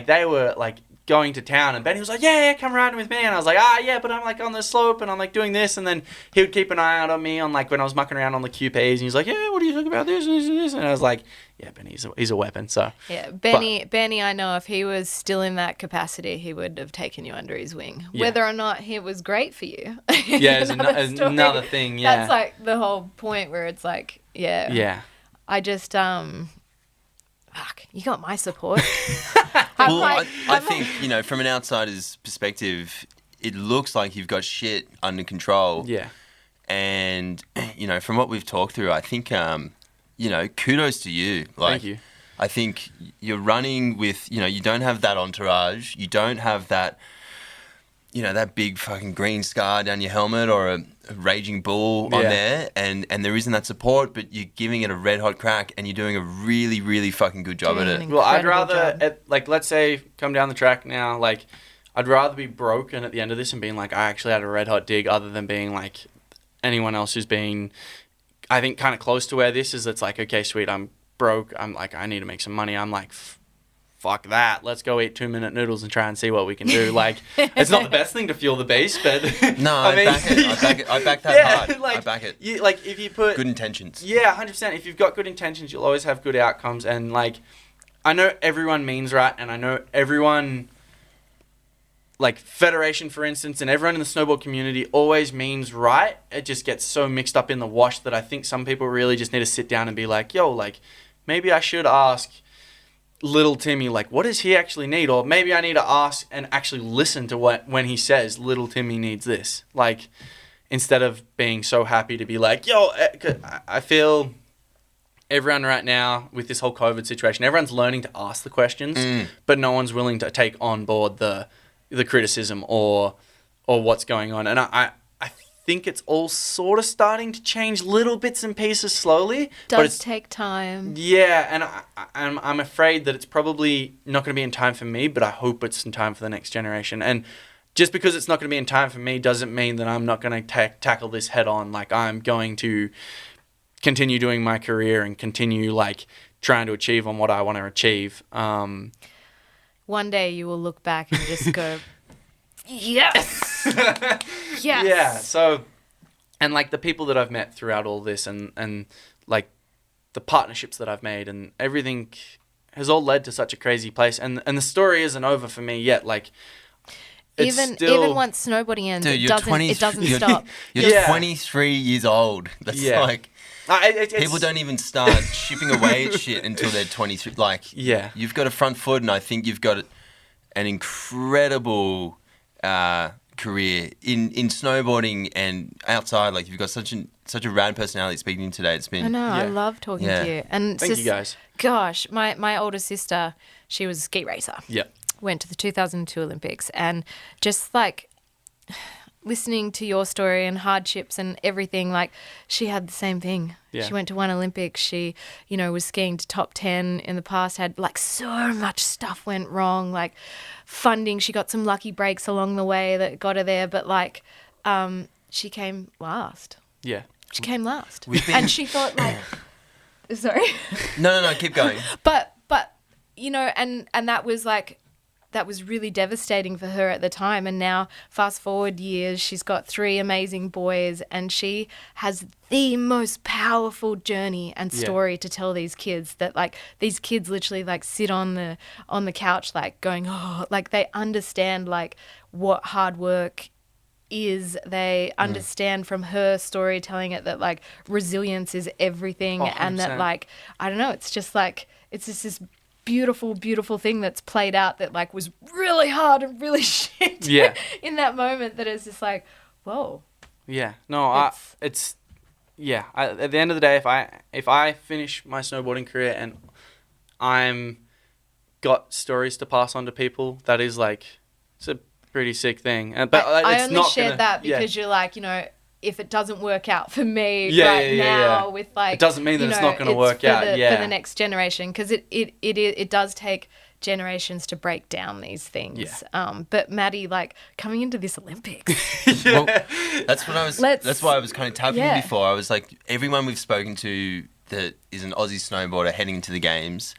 they were like going to town, and Benny was like, yeah, come riding with me, and I was like, yeah, but I'm like on the slope, and I'm like doing this, and then he would keep an eye out on me on like when I was mucking around on the QPs, and he's like, yeah, what do you think about this and this and this, and I was like, yeah, Benny, he's a weapon. So yeah, Benny, I know if he was still in that capacity, he would have taken you under his wing. Yeah. Whether or not he was great for you, yeah, is another thing. Yeah, that's like the whole point where it's like, yeah. I just you got my support. Well, I think, from an outsider's perspective, it looks like you've got shit under control. Yeah. And, from what we've talked through, I think, kudos to you. Like, thank you. I think you're running with, you don't have that entourage. You don't have that, that big fucking green scar down your helmet or a raging bull on there, and there isn't that support, but you're giving it a red hot crack, and you're doing a really, really fucking good job at it. Well, I'd rather, let's say, come down the track now, like, I'd rather be broken at the end of this and being like, I actually had a red hot dig, other than being like anyone else who's been, I think, kind of close to where this is. It's like, okay, sweet, I'm broke. I'm like, I need to make some money. I'm like, fuck that. Let's go eat 2-minute noodles and try and see what we can do. Like, it's not the best thing to fuel the beast, but no, I back it. I back that hard. Like, I back it. If you put good intentions. Yeah, 100%. If you've got good intentions, you'll always have good outcomes. And like, I know everyone means right, and I know everyone, like Federation, for instance, and everyone in the snowboard community always means right. It just gets so mixed up in the wash that I think some people really just need to sit down and be like, yo, like, maybe I should ask little Timmy, like, what does he actually need? Or maybe I need to ask and actually listen to when he says little Timmy needs this. Like, instead of being so happy to be like, yo, I feel everyone right now with this whole COVID situation, everyone's learning to ask the questions, but no one's willing to take on board the criticism or what's going on. And I think it's all sort of starting to change little bits and pieces slowly. Does but it's take time. Yeah, and I'm afraid that it's probably not going to be in time for me, but I hope it's in time for the next generation. And just because it's not going to be in time for me doesn't mean that I'm not going to tackle this head on. Like, I'm going to continue doing my career and continue, like, trying to achieve on what I want to achieve. One day you will look back and just go, yes! Yes! Yeah, so, and like the people that I've met throughout all this and like the partnerships that I've made and everything has all led to such a crazy place. And the story isn't over for me yet. Like, even once snowboarding ends, dude, it doesn't stop. You're 23 years old. That's like... people don't even start chipping away at shit until they're 23. Like, you've got a front foot, and I think you've got an incredible career in snowboarding and outside. Like, you've got such a rad personality speaking today. It's been... I know, I love talking to you. And thank you guys. Gosh, my older sister, she was a ski racer. Yeah. Went to the 2002 Olympics, and just like... listening to your story and hardships and everything, like, she had the same thing. Yeah. She went to one Olympics. She, was skiing to top 10 in the past, had, like, so much stuff went wrong, like funding. She got some lucky breaks along the way that got her there, but, like, she came last. Yeah. She came last. And she thought, like... Sorry? No, keep going. But and that was, like... was really devastating for her at the time. And now, fast forward years, she's got 3 amazing boys, and she has the most powerful journey and story to tell these kids. That like these kids literally like sit on the couch like going, oh, like they understand like what hard work is. They understand from her story telling it that like resilience is everything, and that like I don't know, it's just this beautiful thing that's played out that like was really hard and really shit in that moment, that is just like, whoa. At the end of the day, if I finish my snowboarding career and I'm got stories to pass on to people, that is like, it's a pretty sick thing. But I it's only not shared that because you're like, you know, if it doesn't work out for me now with like, it doesn't mean that it's not going to work out for the next generation, because it does take generations to break down these things. But Matty, like coming into this Olympics, well, that's why I was kind of tapping you before. I was like, everyone we've spoken to that is an Aussie snowboarder heading into the games,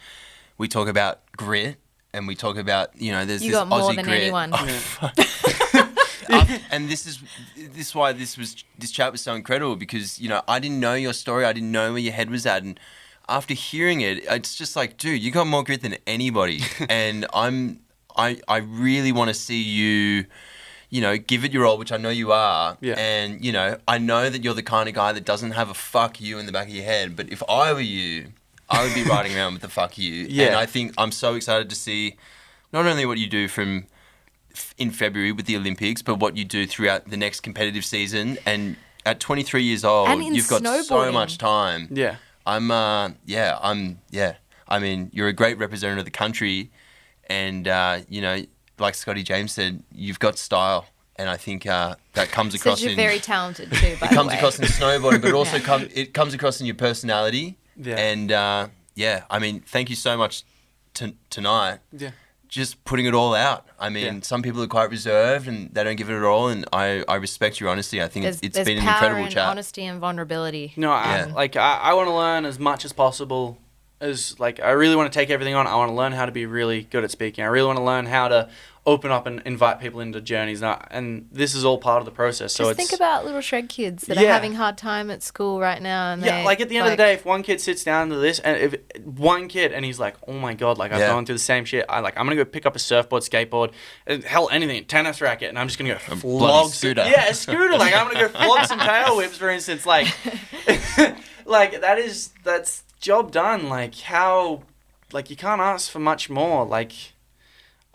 we talk about grit, and we talk about, you know, there's you this got more Aussie than grit. anyone. And this is why this chat was so incredible, because, you know, I didn't know your story. I didn't know where your head was at. And after hearing it, it's just like, dude, you got more grit than anybody. And I really want to see you, you know, give it your all, which I know you are. Yeah. And, you know, I know that you're the kind of guy that doesn't have a fuck you in the back of your head. But if I were you, I would be riding around with the fuck you. Yeah. And I think I'm so excited to see not only what you do in February with the Olympics, but what you do throughout the next competitive season. And at 23 years old, you've got so much time. Yeah. I mean, you're a great representative of the country, and you know, like Scotty James said, you've got style, and I think that comes across. You're very talented too. By it comes the way. across in snowboarding, but also it comes across in your personality. Yeah. And I mean, thank you so much tonight. Yeah. Just putting it all out. I mean, some people are quite reserved and they don't give it at all, and I respect your honesty. I think it's been an incredible chat. Honesty and vulnerability. No, I want to learn as much as possible. As like, I really want to take everything on. I want to learn how to be really good at speaking. I really want to learn how to open up and invite people into journeys. And this is all part of the process. So Just think about little shred kids that are having a hard time at school right now. And like at the end of the day, if one kid sits down to this, and if one kid and he's like, oh my God, like I've gone through the same shit. I'm going to go pick up a surfboard, skateboard, hell, anything, tennis racket, and I'm just going to go flog scooter. Yeah, a scooter. Like I'm going to go flog some tail whips, for instance. Like, like that's job done. Like how, like you can't ask for much more. Like,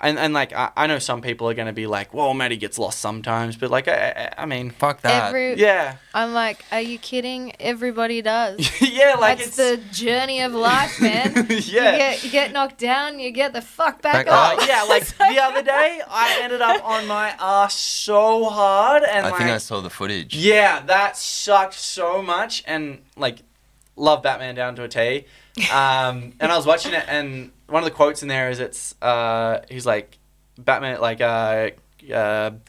and like I know some people are gonna be like, "Well, Matty gets lost sometimes," but like I mean, fuck that. I'm like, are you kidding? Everybody does. Yeah, like it's the journey of life, man. Yeah, you get knocked down, you get the fuck back up. Yeah, like the other day, I ended up on my ass so hard, and I think I saw the footage. Yeah, that sucked so much, and like, love Batman down to a T. And I was watching it, and one of the quotes in there is he's like, Batman, like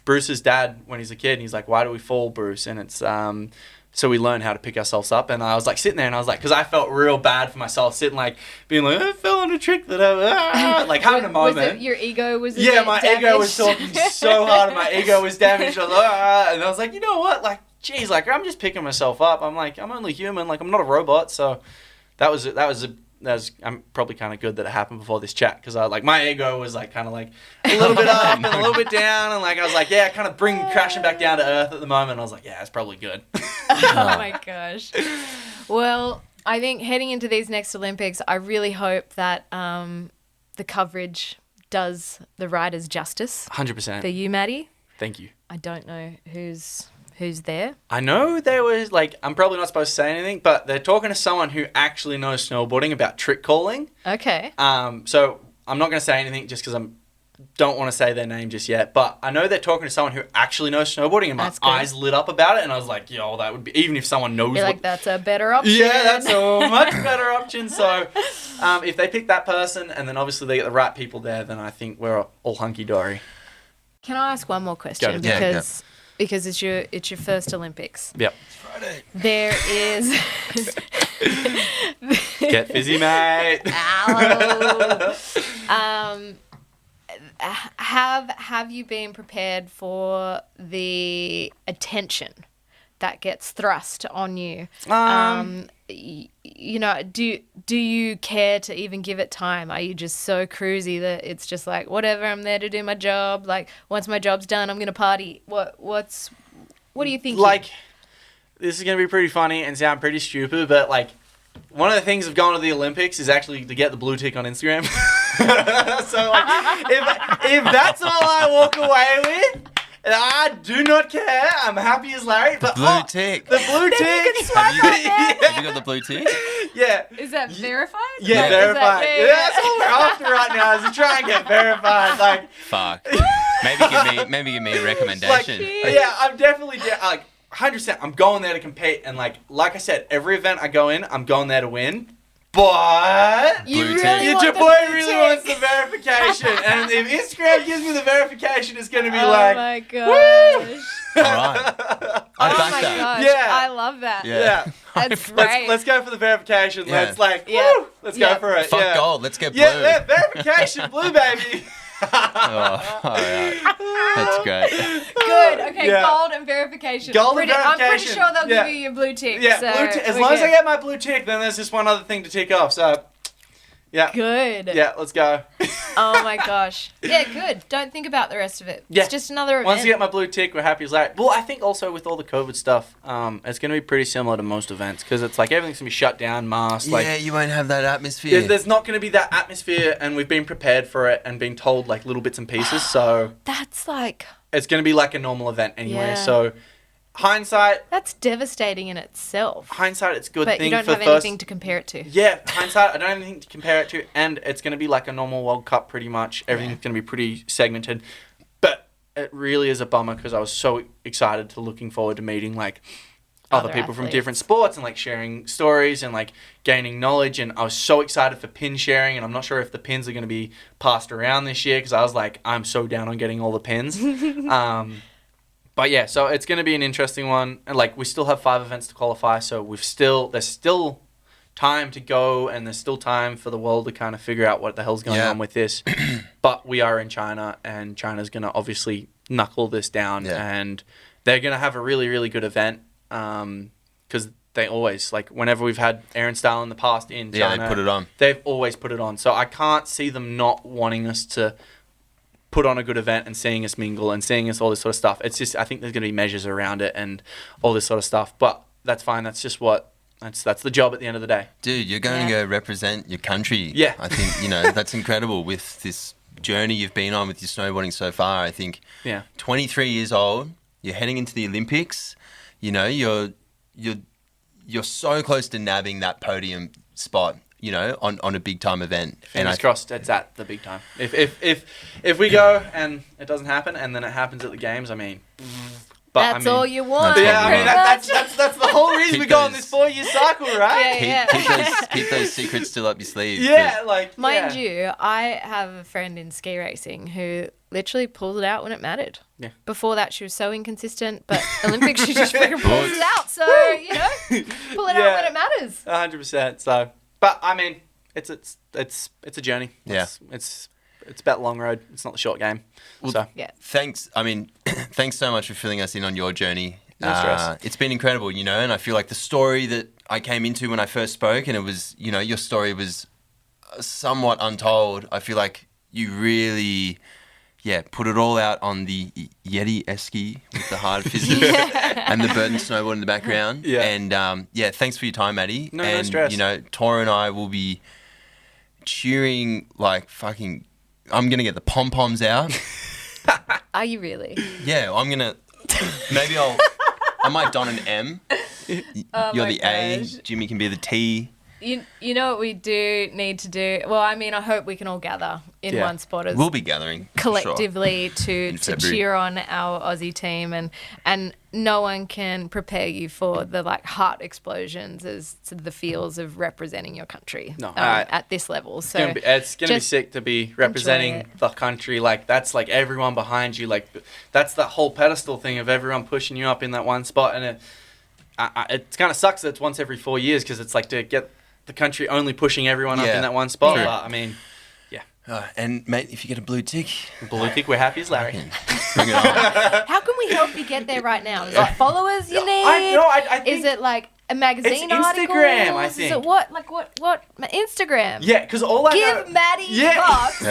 Bruce's dad when he's a kid, and he's like, why do we fall, Bruce? And it's so we learn how to pick ourselves up. And I was like sitting there, and I was like, because I felt real bad for myself, sitting like being like, I fell on a trick that I like having a moment. Was it your ego was my ego was talking so hard, and my ego was damaged. I was like, and I was like, you know what, like, geez, like I'm just picking myself up. I'm like, I'm only human, like I'm not a robot. So that was I'm probably kind of good that it happened before this chat, because I like my ego was like kind of like a little bit up and a little bit down, and like I was like, yeah, kind of crashing back down to earth at the moment. I was like, yeah, it's probably good. Oh my gosh. Well, I think heading into these next Olympics, I really hope that the coverage does the riders justice. 100%. For you, Matty. Thank you. I don't know who's there. I know there was, like, I'm probably not supposed to say anything, but they're talking to someone who actually knows snowboarding about trick calling. Okay. So I'm not going to say anything just because I don't want to say their name just yet, but I know they're talking to someone who actually knows snowboarding, and my eyes lit up about it, and I was like, yo, that would be, even if someone knows. You're like, that's a better option. Yeah, that's a much better option. So if they pick that person, and then obviously they get the right people there, then I think we're all hunky-dory. Can I ask one more question? Because it's your first Olympics. Yep. It's Friday. There is... Get busy, mate. Ow. have you been prepared for the attention that gets thrust on you? You know, do you care to even give it time? Are you just so cruisy that it's just like, whatever, I'm there to do my job. Like, once my job's done, I'm gonna party. What do you think? Like, this is gonna be pretty funny and sound pretty stupid, but like, one of the things of going to the Olympics is actually to get the blue tick on Instagram. So like, if that's all I walk away with, I do not care. I'm happy as Larry. But Blue tick. The blue tick. Have you got the blue tick? Yeah. Is that verified? Yeah, Like, verified. yeah. That's all we're after right now is to try and get verified. Like, Fuck. Maybe give me a recommendation. like, yeah, I'm definitely like 100%. I'm going there to compete, and like I said, every event I go in, I'm going there to win. But You Blue really tick. your want the boy blue really tick. wants the verification, and if Instagram gives me the verification, it's gonna be Oh like, my gosh. All right. I Oh back my that. gosh. Yeah. I love that. Yeah. That's great. let's go for the verification. Yeah. Let's like, Yeah. woo, let's Yeah. go for it. Fuck yeah. gold. Let's get blue. Yeah, verification, blue baby. Oh, all right. That's great. Good. Okay, Yeah. gold and verification. Gold and I'm pretty verification. sure they'll Yeah. give you your blue tick. Yeah, so blue tick. As we're long as I good. get my blue tick, then there's just one other thing to tick off. So, yeah. Good. Yeah, let's go. Oh my gosh. Yeah, good. Don't think about the rest of it. Yeah. It's just another event. Once you get my blue tick, we're happy as Larry. Well, I think also with all the COVID stuff, it's going to be pretty similar to most events because it's like everything's going to be shut down, masked. Yeah, Like, you won't have that atmosphere. there's not going to be that atmosphere, and we've been prepared for it and been told like little bits and pieces. So That's like, it's going to be like a normal event anyway. Yeah. So hindsight, that's devastating in itself. it's a good But thing you don't for have the first. anything to compare it to. Yeah, hindsight, I don't have anything to compare it to, and it's going to be like a normal World Cup pretty much. Everything's going to be pretty segmented, but it really is a bummer because I was so excited to looking forward to meeting like other people from athletes. different sports and like sharing stories and like gaining knowledge, and I was so excited for pin sharing, and I'm not sure if the pins are going to be passed around this year because I was like, I'm so down on getting all the pins. But yeah, so it's going to be an interesting one. And like, we still have 5 events to qualify, so there's still time to go, and there's still time for the world to kind of figure out what the hell's going on with this. But we are in China, and China's going to obviously knuckle this down, and they're going to have a really, really good event because they always, like, whenever we've had Aaron style in the past in China, they put it on. They've always put it on. So I can't see them not wanting us to put on a good event and seeing us mingle and seeing us all this sort of stuff. It's just, I think there's going to be measures around it and all this sort of stuff. But that's fine. That's just that's the job at the end of the day. Dude, you're going to go represent your country. Yeah. I think, that's incredible with this journey you've been on with your snowboarding so far. I think 23 years old, you're heading into the Olympics. You're so close to nabbing that podium spot, on a big time event. Fingers crossed it's at the big time. If we go and it doesn't happen and then it happens at the games, I mean... But, That's all you want. That's Yeah, I mean, pretty that's the whole reason Keep we go on those- this 4-year cycle, right? Yeah. Keep those secrets still up your sleeve. Yeah, like... Mind yeah. you, I have a friend in ski racing who literally pulls it out when it mattered. Yeah. Before that, she was so inconsistent, but Olympics, she just freaking pulls it out. So, pull it out when it matters. 100%. So, but I mean, it's a journey. Yeah. It's about the long road. It's not the short game. So Yeah. Thanks. I mean, thanks so much for filling us in on your journey. No stress. It's been incredible, and I feel like the story that I came into when I first spoke, and it was, your story was somewhat untold. I feel like you really, put it all out on the Yeti esky with the hard physics and the burden snowboard in the background. Yeah. And thanks for your time, Maddie. No and, stress. Tora and I will be cheering like fucking. I'm gonna get the pom poms out. Are you really? Yeah, I'm gonna. Maybe I might don an M. You're my the A. gosh. Jimmy can be the T. You know what we do need to do? Well, I mean, I hope we can all gather in Yeah. one spot as We'll be gathering for sure. collectively In to February. cheer on our Aussie team, and no one can prepare you for the like heart explosions as to the feels of representing your country No, at this level. So it's gonna be just sick to be representing it. the country. Like that's like everyone behind you. Like that's the whole pedestal thing of everyone pushing you up in that one spot, and it kind of sucks that it's once every 4 years because it's like to get the country only pushing everyone up Yeah. in that one spot. True. But I mean, And mate, if you get a blue tick, we're happy as Larry. bring it on. How can we help you get there right now? Is it followers you need? I think Is it like a magazine it's article? Instagram, I think. Is it what? Like what? Instagram? Yeah, because all I know... Give Matty Cox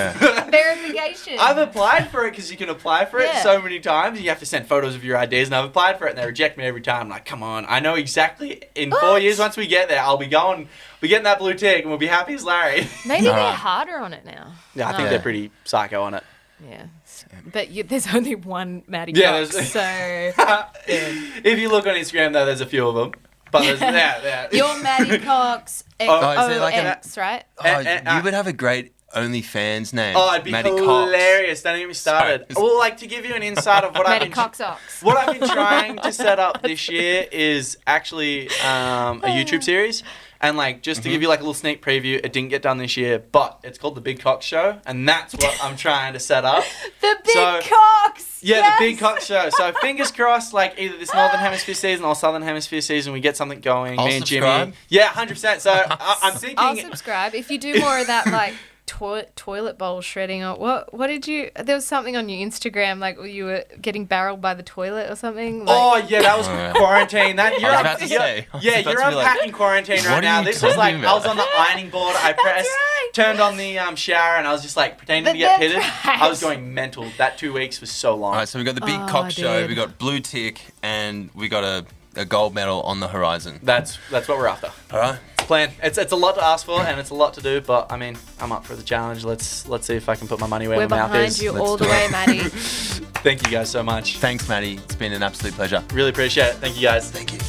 verification. I've applied for it because you can apply for it Yeah. so many times. You have to send photos of your ideas, and I've applied for it, and they reject me every time. I'm like, come on, I know exactly. In 4 years, once we get there, I'll be getting that blue tick, and we'll be happy as Larry. Maybe they're harder on it now. Yeah, I think they're pretty psycho on it. Yeah, but there's only one Matty Yeah, Cox, so if you look on Instagram, though, there's a few of them. But there's, you're Matty Cox is there like X, right? You would have a great OnlyFans name. Oh, it'd be Matty hilarious. Don't even get me started. Sorry. Well, like, to give you an insight of what Matty Cox Ox. What I've been trying to set up this year is actually a YouTube series. And, like, just to give you, like, a little sneak preview, it didn't get done this year, but it's called The Big Cox Show, and that's what I'm trying to set up. The Big Cox! Yeah, yes! The Big Cox Show. So, fingers crossed, like, either this Northern Hemisphere season or Southern Hemisphere season, we get something going. I'll Me and subscribe. Jimmy. Yeah, 100%. So, I'm thinking... I'll subscribe. If you do more of that, like, toilet bowl shredding, or what did you... There was something on your Instagram, like, you were getting barreled by the toilet or something. Like, Oh, yeah, that was quarantine. That I was about to say. You're unpacking quarantine right what are now. you This was like, talking I was about? on the ironing board. I pressed, right. turned on the shower, and I was just like pretending But to get that's pitted. right. I was going mental. That 2 weeks was so long. All right, so we got the Big Cox Show, dude. we got blue tick, and we got a gold medal on the horizon. That's what we're after. All right. It's a plan. It's a lot to ask for, and it's a lot to do. But I mean, I'm up for the challenge. Let's see if I can put my money where we're my mouth behind is. you Let's all the do way, it. Matty. Thank you guys so much. Thanks, Matty. It's been an absolute pleasure. Really appreciate it. Thank you guys. Thank you.